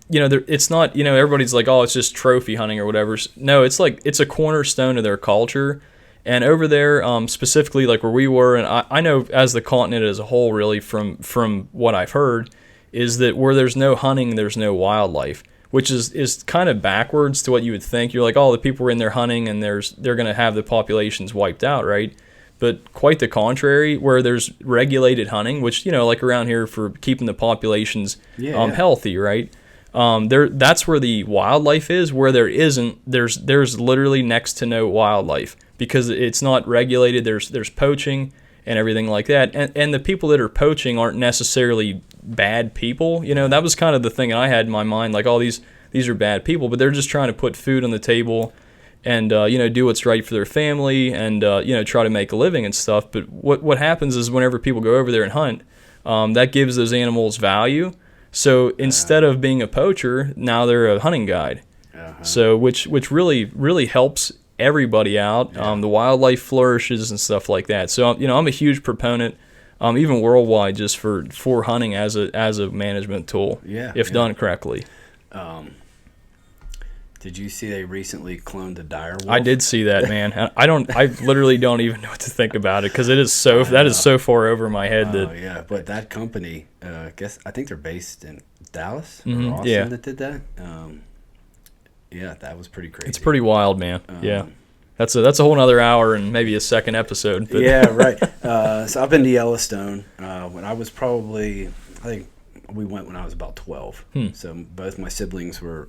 B: It's not, everybody's like, oh, it's just trophy hunting or whatever. No, it's like it's a cornerstone of their culture. And over there, specifically like where we were, and I know as the continent as a whole, really from what I've heard, is that where there's no hunting, there's no wildlife, which is kind of backwards to what you would think. You're like, oh, the people are in there hunting, and they're going to have the populations wiped out, right? But quite the contrary, where there's regulated hunting, which like around here for keeping the populations healthy, right? That's where the wildlife is. Where there isn't, there's literally next to no wildlife. Because it's not regulated, there's poaching and everything like that. And the people that are poaching aren't necessarily bad people. That was kind of the thing I had in my mind, like, oh, these are bad people, but they're just trying to put food on the table and do what's right for their family and try to make a living and stuff. But what happens is whenever people go over there and hunt, that gives those animals value. So instead of being a poacher, now they're a hunting guide. So which really, really helps everybody out. The wildlife flourishes and stuff like that. So I'm a huge proponent, even worldwide, just for hunting as a management tool. If done correctly.
A: Did you see they recently cloned a dire wolf?
B: I did see that, man. I literally don't even know what to think about it because that is so far over my head that.
A: Yeah, but that company, I think they're based in Dallas or Austin that did that. Yeah, that was pretty crazy.
B: It's pretty wild, man. Yeah. That's a whole nother hour and maybe a second episode. But.
A: Yeah, right. So I've been to Yellowstone when I was I think we went when I was about 12. So both my siblings were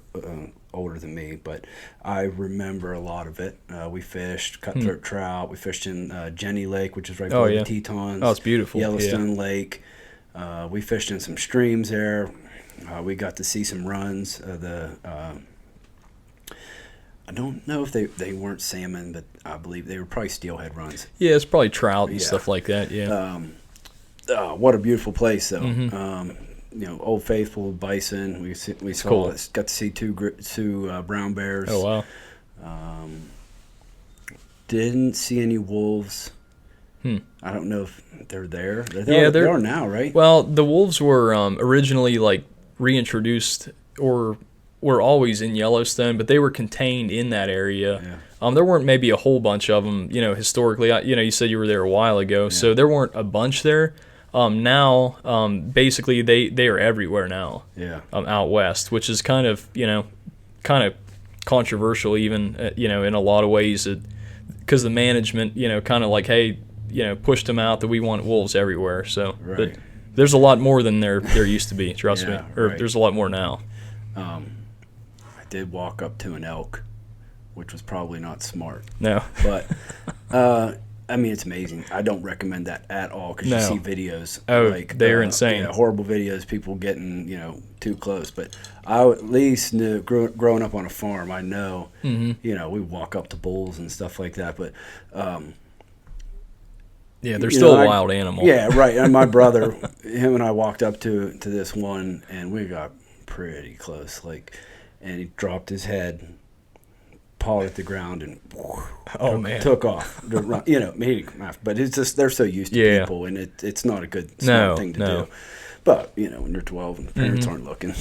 A: older than me, but I remember a lot of it. We fished cutthroat trout. We fished in Jenny Lake, which is right below the Tetons.
B: Oh, it's beautiful.
A: Yellowstone Lake. We fished in some streams there. We got to see some runs. I don't know if they weren't salmon, but I believe they were probably steelhead runs.
B: Yeah, it's probably trout and
A: Yeah.
B: stuff like that. Yeah.
A: What a beautiful place, though.
B: Mm-hmm.
A: Old Faithful, bison. We saw
B: cool.
A: got to see two brown bears.
B: Oh wow.
A: Didn't see any wolves. I don't know if they're there. They are now, right?
B: Well, the wolves were originally like reintroduced or were always in Yellowstone, but they were contained in that area.
A: Yeah.
B: There weren't maybe a whole bunch of them, historically. You said you were there a while ago, so there weren't a bunch there. Now, basically, they are everywhere now.
A: Yeah.
B: Out west, which is kind of controversial, even in a lot of ways, because the management, kind of like, hey, pushed them out that we want wolves everywhere. So,
A: Right.
B: but there's a lot more than there used to be. Trust me, or
A: right.
B: there's a lot more now.
A: I did walk up to an elk, which was probably not smart.
B: No,
A: But, it's amazing. I don't recommend that at all because
B: No.
A: you see videos.
B: Oh, they're insane.
A: Yeah, horrible videos, people getting, too close. But I at least knew, growing up on a farm, I know, we walk up to bulls and stuff like that. But,
B: yeah, they're still a wild animal.
A: Yeah, right. And my brother, him and I walked up to this one, and we got pretty close. And he dropped his head, pawed at the ground, and took off. But it's just they're so used to people, and it's not a good smart thing to do. But when you're 12 and parents aren't looking.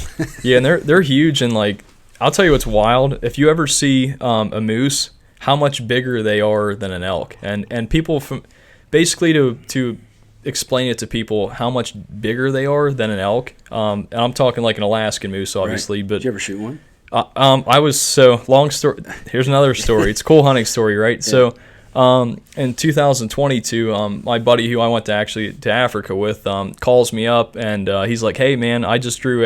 B: Yeah, and they're huge, and like I'll tell you what's wild. If you ever see a moose, how much bigger they are than an elk, and people from basically to explain it to people how much bigger they are than an elk. And I'm talking like an Alaskan moose, obviously.
A: Right.
B: But
A: did you ever shoot one?
B: I was long story. Here's another story. It's a cool hunting story, right? Yeah. So, in 2022, my buddy who I went to Africa with, calls me up and he's like, "Hey man, I just drew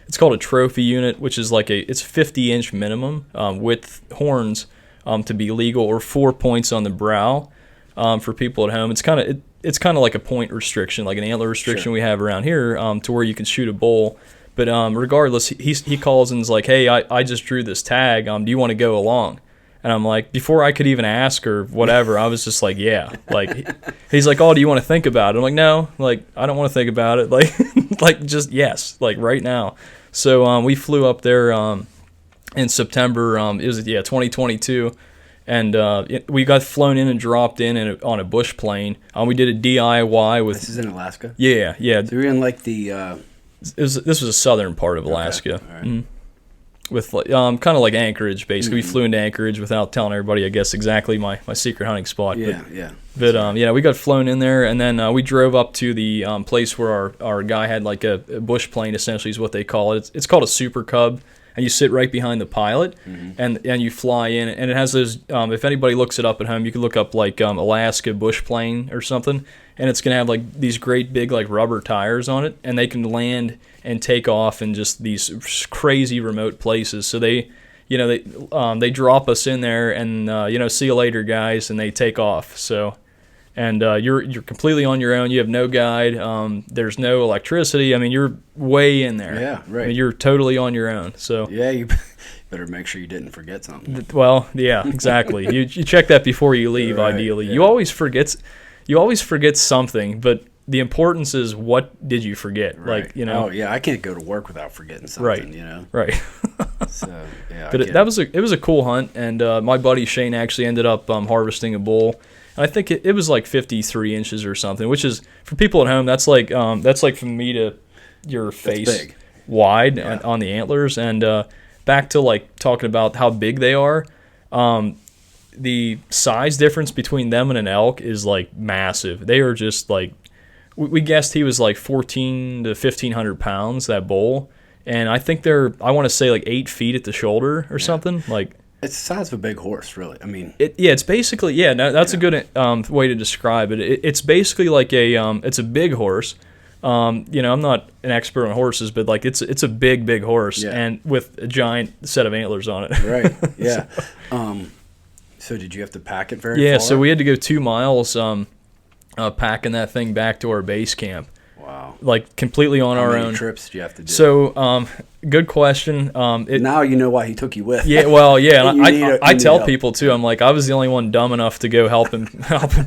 B: it's called a trophy unit, which is like it's 50-inch minimum with horns to be legal, or 4 points on the brow for people at home. It's kind of like a point restriction, like an antler restriction we have around here, to where you can shoot a bull." But regardless, he calls and is like, "Hey, I just drew this tag. Do you want to go along?" And I'm like, before I could even ask or whatever, I was just like, "Yeah." Like, he's like, "Oh, do you want to think about it?" I'm like, "No, like I don't want to think about it. Like, like just yes, like right now." So we flew up there in September. It was 2022. And we got flown in and dropped in on a bush plane. We did a DIY with.
A: This is in Alaska.
B: Yeah.
A: So you're in like the.
B: This was a southern part of Alaska,
A: Okay. All right.
B: with kind of like Anchorage. Basically, we flew into Anchorage without telling everybody, I guess, exactly my secret hunting spot.
A: Yeah.
B: But we got flown in there, and then we drove up to the place where our guy had like a bush plane. Essentially, is what they call it. It's called a Super Cub. And you sit right behind the pilot, and you fly in, and it has those. If anybody looks it up at home, you can look up like Alaska bush plane or something, and it's gonna have like these great big like rubber tires on it, and they can land and take off in just these crazy remote places. So they drop us in there, and see you later, guys, and they take off. So. And you're completely on your own. You have no guide. There's no electricity. I mean, you're way in there.
A: Yeah, right.
B: I mean, you're totally on your own. So
A: yeah, you better make sure you didn't forget something.
B: Well, yeah, exactly. you check that before you leave. Right, ideally, yeah. You always forget something, but the importance is what did you forget?
A: Right.
B: Like
A: Oh yeah, I can't go to work without forgetting something.
B: Right. Right.
A: So yeah.
B: But it was a cool hunt, and my buddy Shane actually ended up harvesting a bull. And I think it was like 53 inches or something, which is, for people at home, that's like from me to your face wide on the antlers. And back to like talking about how big they are, the size difference between them and an elk is like massive. They are just like, we guessed he was like 1,400 to 1,500 pounds, that bull. And I think I want to say like 8 feet at the shoulder or something. Like,
A: it's the size of a big horse, really. I mean,
B: it's basically that's a good way to describe it. It's basically like it's a big horse. I'm not an expert on horses, but like it's a big horse, and with a giant set of antlers on it.
A: Right. Yeah. So did you have to pack it very far?
B: Yeah. So we had to go 2 miles packing that thing back to our base camp.
A: Wow.
B: like completely on
A: How
B: our
A: many
B: own.
A: trips did you have to do?
B: So, good question.
A: Now you know why he took you with.
B: Yeah, well, yeah. And I
A: need
B: tell
A: help.
B: people too. I'm like, I was the only one dumb enough to go help him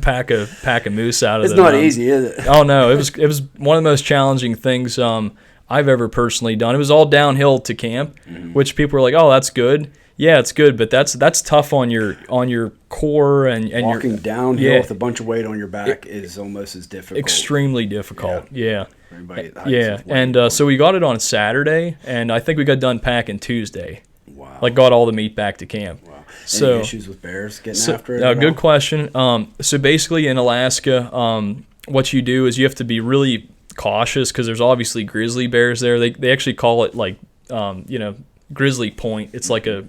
B: pack a moose out of
A: It's
B: the
A: not
B: mountains.
A: easy, is it?
B: Oh no, it was one of the most challenging things I've ever personally done. It was all downhill to camp, which people were like, "Oh, that's good." Yeah, it's good, but that's tough on your core and
A: Walking
B: your
A: downhill with a bunch of weight on your back is almost as difficult.
B: extremely difficult. Yeah.
A: Everybody hikes
B: Yeah,
A: with weight
B: and
A: on.
B: so we got it on Saturday, and I think we got done packing Tuesday.
A: Wow.
B: Like got all the meat back to camp.
A: Wow.
B: So
A: Any issues with bears getting after it? at
B: good
A: all?
B: question. So basically in Alaska, what you do is you have to be really cautious because there's obviously grizzly bears there. They actually call it like Grizzly Point. It's like a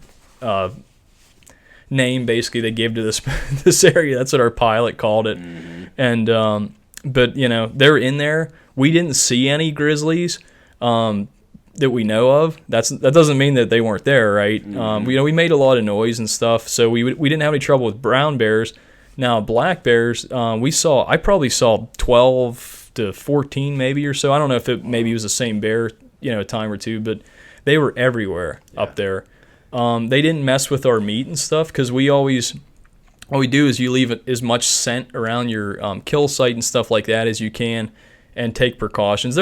B: name basically they gave to this this area. That's what our pilot called it. And but they're in there. We didn't see any grizzlies that we know of. That doesn't mean that they weren't there, right? We made a lot of noise and stuff, so we didn't have any trouble with brown bears. Now black bears, I probably saw 12 to 14 maybe or so. I don't know if maybe it was the same bear, a time or two, but they were everywhere up there. They didn't mess with our meat and stuff because what we do is you leave as much scent around your kill site and stuff like that as you can and take precautions.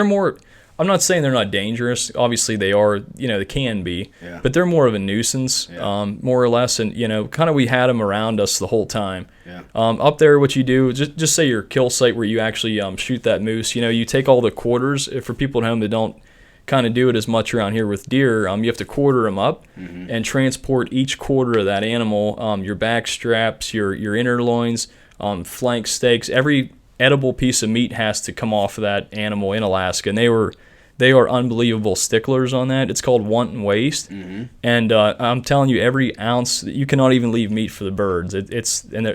B: I'm not saying they're not dangerous. Obviously they are, they can be, but they're more of a nuisance, more or less. And, kind of we had them around us the whole time.
A: Yeah.
B: Up there, what you do, just say your kill site where you actually shoot that moose, you take all the quarters. For people at home that don't kind of do it as much around here with deer, you have to quarter them up and transport each quarter of that animal, your back straps, your inner loins, flank steaks, every edible piece of meat has to come off of that animal in Alaska, and they are unbelievable sticklers on that. It's called want and waste, and I'm telling you, every ounce you cannot even leave meat for the birds.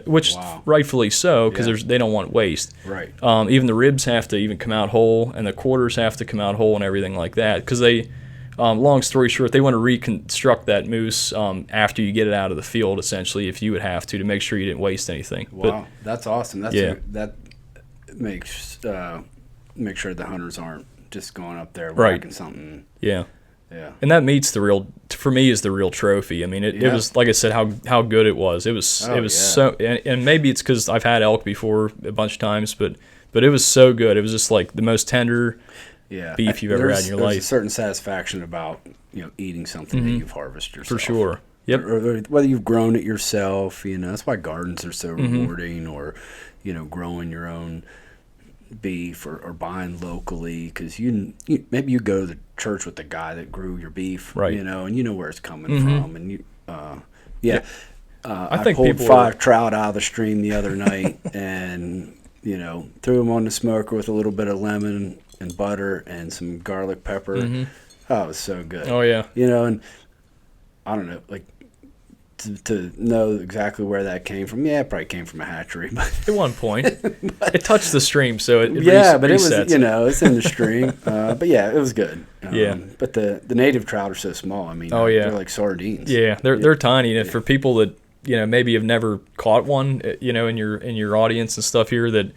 B: Which rightfully so because they don't want waste.
A: Right.
B: Even the ribs have to even come out whole, and the quarters have to come out whole, and everything like that. Because they, long story short, they want to reconstruct that moose after you get it out of the field. Essentially, if you would have to make sure you didn't waste anything.
A: Wow, that's awesome. That makes make sure the hunters aren't just going up there whacking something.
B: Yeah.
A: Yeah.
B: And that meat's for me is the real trophy. I mean, it was, like I said, how good it was. It was so, and maybe it's because I've had elk before a bunch of times, but it was so good. It was just like the most tender beef you've ever had in your life.
A: There's a certain satisfaction about eating something that you've harvested yourself.
B: For sure. Yep.
A: Or whether you've grown it yourself, that's why gardens are so rewarding, or growing your own beef or buying locally, because maybe you go to the church with the guy that grew your beef,
B: right?
A: And you know where it's coming from, and I
B: think
A: pulled 5 trout out of the stream the other night, and threw them on the smoker with a little bit of lemon and butter and some garlic pepper. Oh, it was so good.
B: Oh yeah.
A: And I don't know, like, to know exactly where that came from. Yeah, it probably came from a hatchery, but
B: at one point it touched the stream, so it
A: but
B: resets.
A: it was it's in the stream. But yeah, it was good. But the native trout are so small. I mean, they're like sardines.
B: Yeah, they're tiny. And for people that maybe have never caught one, in your audience and stuff here, that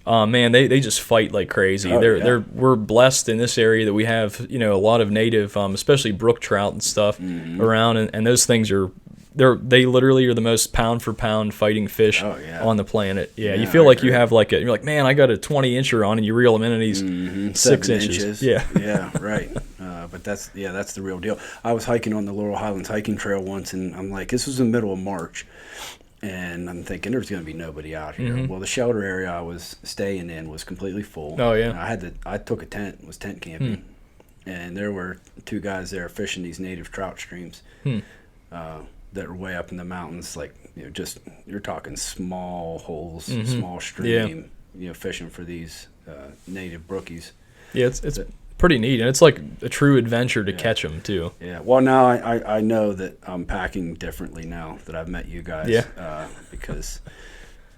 B: man, they just fight like crazy. We're blessed in this area that we have a lot of native, especially brook trout and stuff around, and those things are. They literally are the most pound for pound fighting fish on the planet. Yeah, you feel like you have you're like, man, I got a 20-incher on, and you reel them in, and he's 6 inches. Yeah,
A: yeah, right. But that's the real deal. I was hiking on the Laurel Highlands hiking trail once, and I'm like, this was in the middle of March, and I'm thinking there's going to be nobody out here. Well, the shelter area I was staying in was completely full.
B: Oh yeah.
A: And I took a tent, was tent camping, and there were 2 guys there fishing these native trout streams. That are way up in the mountains, like just you're talking small holes, small stream, fishing for these native brookies.
B: Yeah, it's pretty neat, and it's like a true adventure to catch them too.
A: Yeah. Well, now I know that I'm packing differently now that I've met you guys.
B: Yeah.
A: Because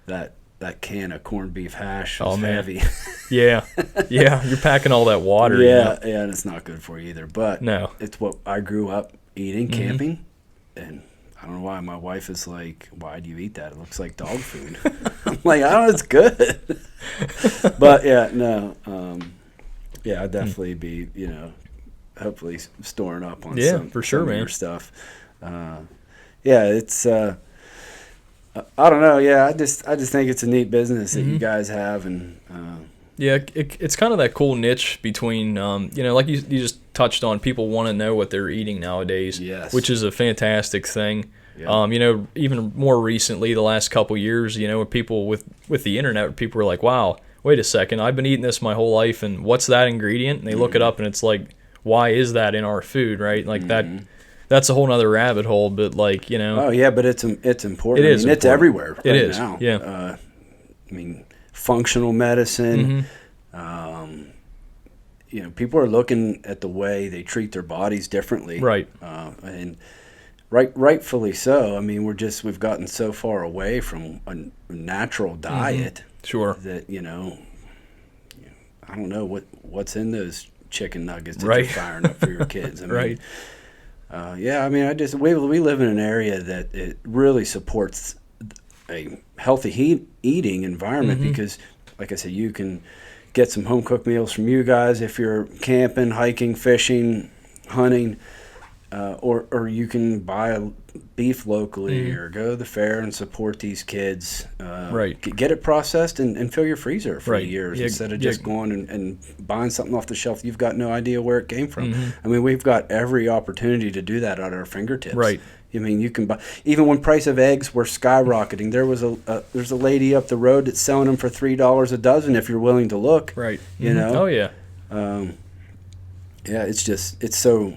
A: that can of corned beef hash is heavy.
B: Yeah. You're packing all that water.
A: Yeah, and it's not good for you either. But
B: no,
A: it's what I grew up eating, camping, and I don't know why my wife is like, why do you eat that? It looks like dog food. I'm like, I don't know, it's good. But yeah, no. Yeah, I'd definitely be, hopefully storing up on
B: for sure,
A: some of
B: man.
A: your stuff. Yeah, it's I don't know. Yeah, I just think it's a neat business that you guys have, and
B: Yeah, it's kind of that cool niche between, like you just touched on, people want to know what they're eating nowadays,
A: yes,
B: which is a fantastic thing.
A: Yeah.
B: Even more recently, the last couple years, with people with the internet, people are like, wow, wait a second, I've been eating this my whole life, and what's that ingredient? And they look it up, and it's like, why is that in our food, right? Like that's a whole nother rabbit hole, but
A: Oh yeah, but it's important.
B: It is
A: It's
B: important.
A: everywhere right
B: It is,
A: now.
B: yeah.
A: I mean, functional medicine. People are looking at the way they treat their bodies differently,
B: Right.
A: And rightfully so. I mean, we've gotten so far away from a natural diet
B: Sure.
A: that I don't know what's in those chicken nuggets that
B: Right.
A: you're firing up for your kids. I mean,
B: Right.
A: We live in an area that it really supports a healthy eating environment because, like I said, you can get some home cooked meals from you guys if you're camping, hiking, fishing, hunting, or you can buy a beef locally or go to the fair and support these kids.
B: Right.
A: Get it processed and fill your freezer for
B: Right.
A: years
B: Yeah,
A: instead of
B: yeah.
A: just going and buying something off the shelf. You've got no idea where it came from. I mean, we've got every opportunity to do that at our fingertips.
B: Right.
A: I mean, you can buy, even when price of eggs were skyrocketing. There's a lady up the road that's selling them for $3 a dozen if you're willing to look.
B: Right.
A: You know.
B: Oh yeah.
A: Yeah, it's so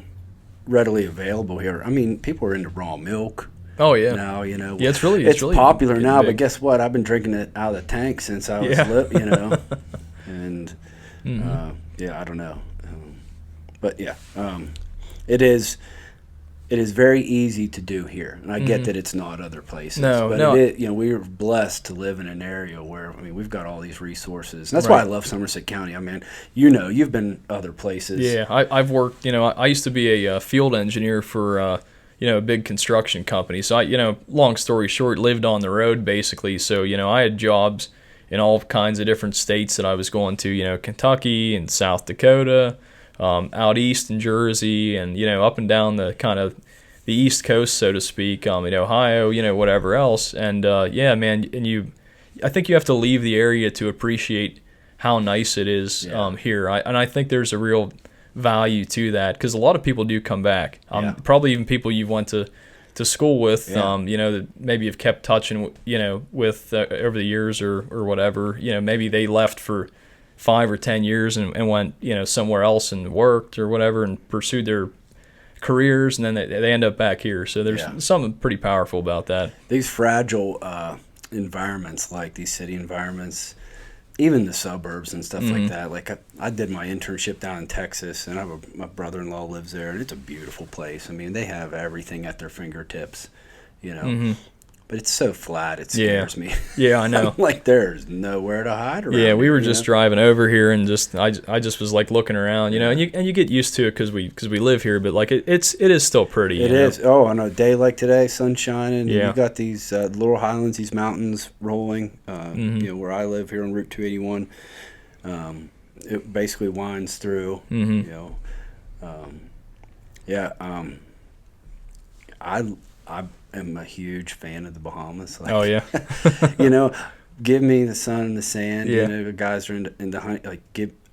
A: readily available here. I mean, people are into raw milk.
B: Oh yeah.
A: Now,
B: Yeah, it's really
A: popular
B: getting
A: now.
B: big.
A: But guess what? I've been drinking it out of the tank since I was and I don't know. But yeah, it is very easy to do here, and I get that it's not other places.
B: No,
A: but
B: no.
A: We're blessed to live in an area where we've got all these resources. And that's why I love Somerset County. I mean, you've been other places.
B: Yeah, I've worked. I used to be a field engineer for a big construction company. So long story short, lived on the road basically. So I had jobs in all kinds of different states that I was going to. Kentucky and South Dakota, out east in Jersey, and up and down the kind of the East Coast, so to speak. In Ohio, whatever else. And man, and I think you have to leave the area to appreciate how nice it is here. I think there's a real value to that because a lot of people do come back. Probably even people you went to school with, that maybe have kept touching, with over the years or whatever. Maybe they left for 5 or 10 years and went, somewhere else and worked or whatever and pursued their careers, and then they end up back here. So there's something pretty powerful about that.
A: These fragile environments, like these city environments, even the suburbs and stuff like that. Like I did my internship down in Texas, and my brother-in-law lives there, and it's a beautiful place. I mean, they have everything at their fingertips, But it's so flat, it scares me.
B: Yeah, I know.
A: Like there's nowhere to hide around.
B: Yeah, we were just driving over here, and I just was like looking around, and you get used to it because we live here, but like it is still pretty.
A: It is. Oh, on a day like today, sun shining.
B: Yeah.
A: You got these Laurel Highlands, these mountains rolling. Where I live here on Route 281, it basically winds through. I am a huge fan of the Bahamas. Like,
B: Oh yeah.
A: Give me the sun and the sand.
B: Yeah.
A: The guys are into hunting. Like,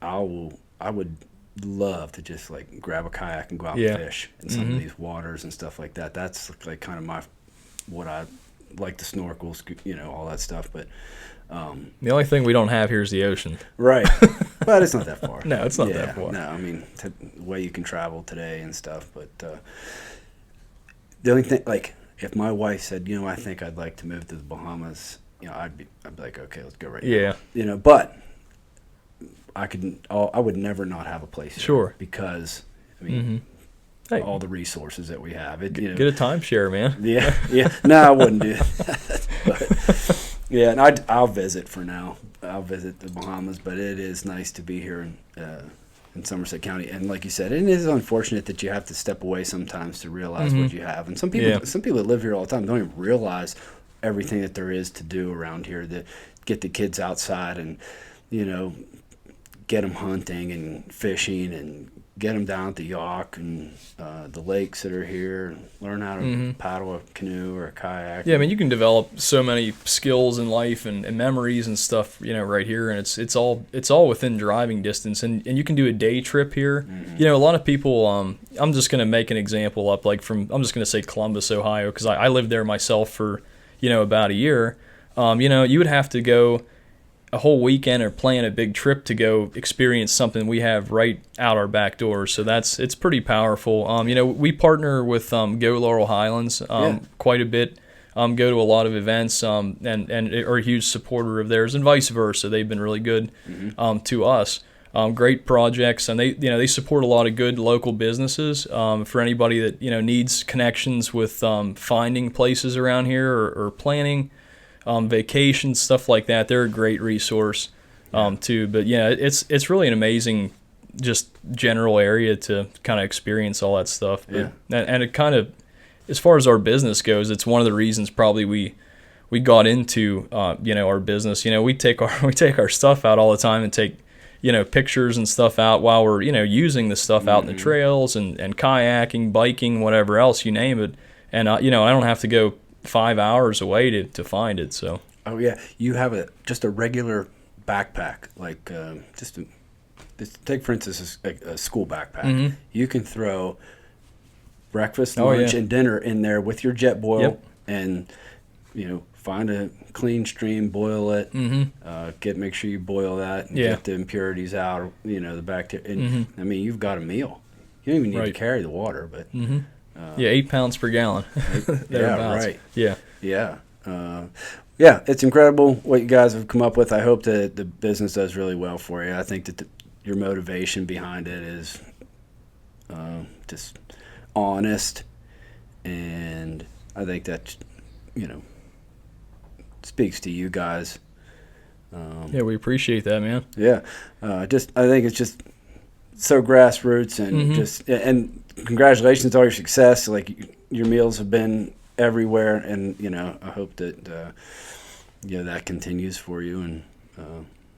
A: I would love to just like grab a kayak and go out and fish in some of these waters and stuff like that. That's like kind of what I like, the snorkels, all that stuff. But
B: The only thing we don't have here is the ocean.
A: right, but it's not that far.
B: No, it's not that far.
A: No, I mean the way you can travel today and stuff. But the only thing, like, if my wife said, I think I'd like to move to the Bahamas, I'd be like, okay, let's go right now. But I would never not have a place here.
B: Sure.
A: Because, I mean,
B: Hey,
A: all the resources that we have.
B: get a timeshare, man.
A: Yeah. No, I wouldn't do that. But, yeah, and I'll visit for now. I'll visit the Bahamas, but it is nice to be here in Somerset County. And like you said, it is unfortunate that you have to step away sometimes to realize what you have. And some people that live here all the time don't even realize everything that there is to do around here, to get the kids outside and, get them hunting and fishing and get them down at the Yacht and the lakes that are here, and learn how to paddle a canoe or a kayak.
B: Yeah, I mean, you can develop so many skills in life and memories and stuff, right here, and it's all within driving distance, and you can do a day trip here. A lot of people, I'm just going to make an example up, like I'm just going to say Columbus, Ohio, because I lived there myself for, about a year. You would have to go a whole weekend or plan a big trip to go experience something we have right out our back door. So it's pretty powerful. We partner with Go Laurel Highlands quite a bit. Go to a lot of events and are a huge supporter of theirs, and vice versa. They've been really good to us. Great projects, and they support a lot of good local businesses. For anybody that needs connections with finding places around here or planning vacations, stuff like that, they're a great resource too. But it's really an amazing just general area to kind of experience all that stuff. But, and it kind of, as far as our business goes, it's one of the reasons probably we got into our business. We take our stuff out all the time and take pictures and stuff out while we're using the stuff out in the trails and kayaking, biking, whatever else, you name it. And I don't have to go 5 hours away to find it. So
A: you have just a regular backpack, like take for instance a school backpack. You can throw breakfast, lunch, and dinner in there with your jet boil, and find a clean stream, boil it, make sure you boil that and get the impurities out, the bacteria, and I mean, you've got a meal. You don't even need to carry the water, but
B: 8 pounds per gallon.
A: It's incredible what you guys have come up with. I hope that the business does really well for you. I think that your motivation behind it is just honest, and I think that speaks to you guys.
B: We appreciate that, man.
A: I think it's just so grassroots, and and congratulations on all your success. Like, your meals have been everywhere, and I hope that that continues for you. And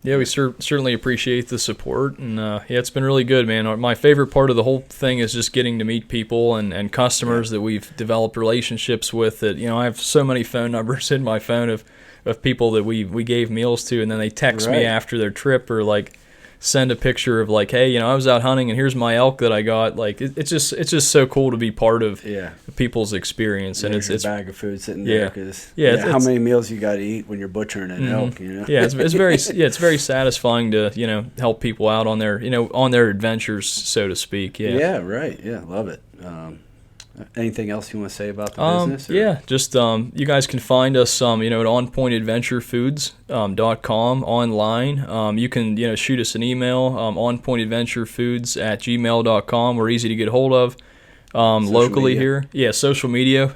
B: we certainly appreciate the support, and it's been really good, man. My favorite part of the whole thing is just getting to meet people and customers that we've developed relationships with. That I have so many phone numbers in my phone of people that we gave meals to, and then they text me after their trip, or like send a picture of like, hey, I was out hunting and here's my elk that I got. Like, it's just so cool to be part of people's experience. And it's
A: a bag of food sitting there. How many meals you got to eat when you're butchering an elk?
B: It's very satisfying to help people out on their on their adventures, so to speak.
A: Love it. Anything else you want to say about the business?
B: Just you guys can find us at onpointadventurefoods.com online. You can shoot us an email, onpointadventurefoods@gmail.com. We're easy to get hold of locally
A: media.
B: here. Social media.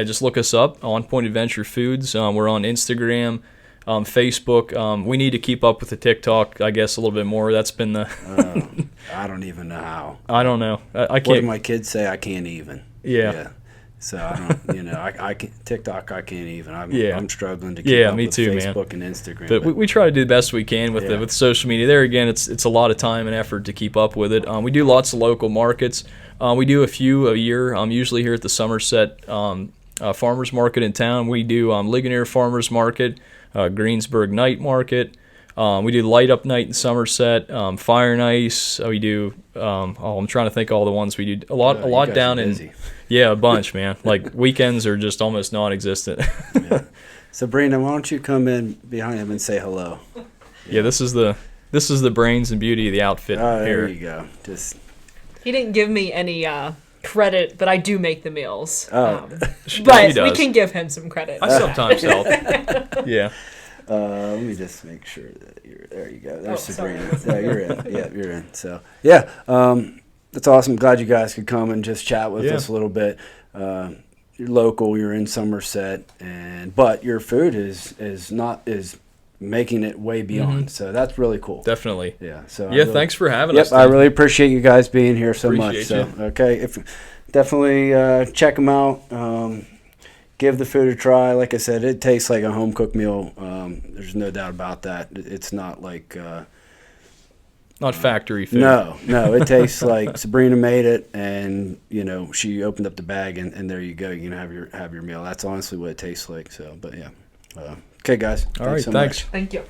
B: Just look us up, On Point Adventure Foods. We're on Instagram, Facebook. We need to keep up with the TikTok, I guess, a little bit more. That's been the
A: I don't even know how.
B: I don't know. I can't.
A: What do my kids say? I can't even.
B: Yeah.
A: So I don't, I can't, TikTok, I can't even. I'm struggling to keep up
B: me
A: with
B: too,
A: Facebook
B: man.
A: and Instagram.
B: But we try to do the best we can with social media. There again, it's a lot of time and effort to keep up with it. We do lots of local markets. We do a few a year. Usually here at the Somerset Farmers Market in town. We do Ligonier Farmers Market, Greensburg Night Market. We do Light Up Night in Somerset, Fire and Ice. We do. I'm trying to think of all the ones we do. A lot down in. Yeah, a bunch, man. Like, weekends are just almost non-existent.
A: So, Brandon, why don't you come in behind him and say hello?
B: Yeah, this is the brains and beauty of the outfit here.
A: There you go.
C: He didn't give me any credit, but I do make the meals.
A: Oh.
C: But we can give him some credit.
B: I sometimes help. Yeah.
A: Let me just make sure that there you go. There's Sabrina.
C: Sorry.
A: You're in. Yeah, you're in. So, that's awesome. Glad you guys could come and just chat with us a little bit. You're local. You're in Somerset, but your food is making it way beyond. So that's really cool.
B: Definitely.
A: Yeah. So
B: thanks for having us.
A: I really appreciate you guys being here so much.
B: Appreciate
A: So if definitely check them out. Give the food a try. Like I said, it tastes like a home cooked meal. There's no doubt about that. It's not like
B: Not factory food.
A: No, it tastes like Sabrina made it, and she opened up the bag, and there you go. You can have your meal. That's honestly what it tastes like. So, but yeah. Okay, guys.
B: All right,
A: so
B: thanks.
A: much.
C: Thank you.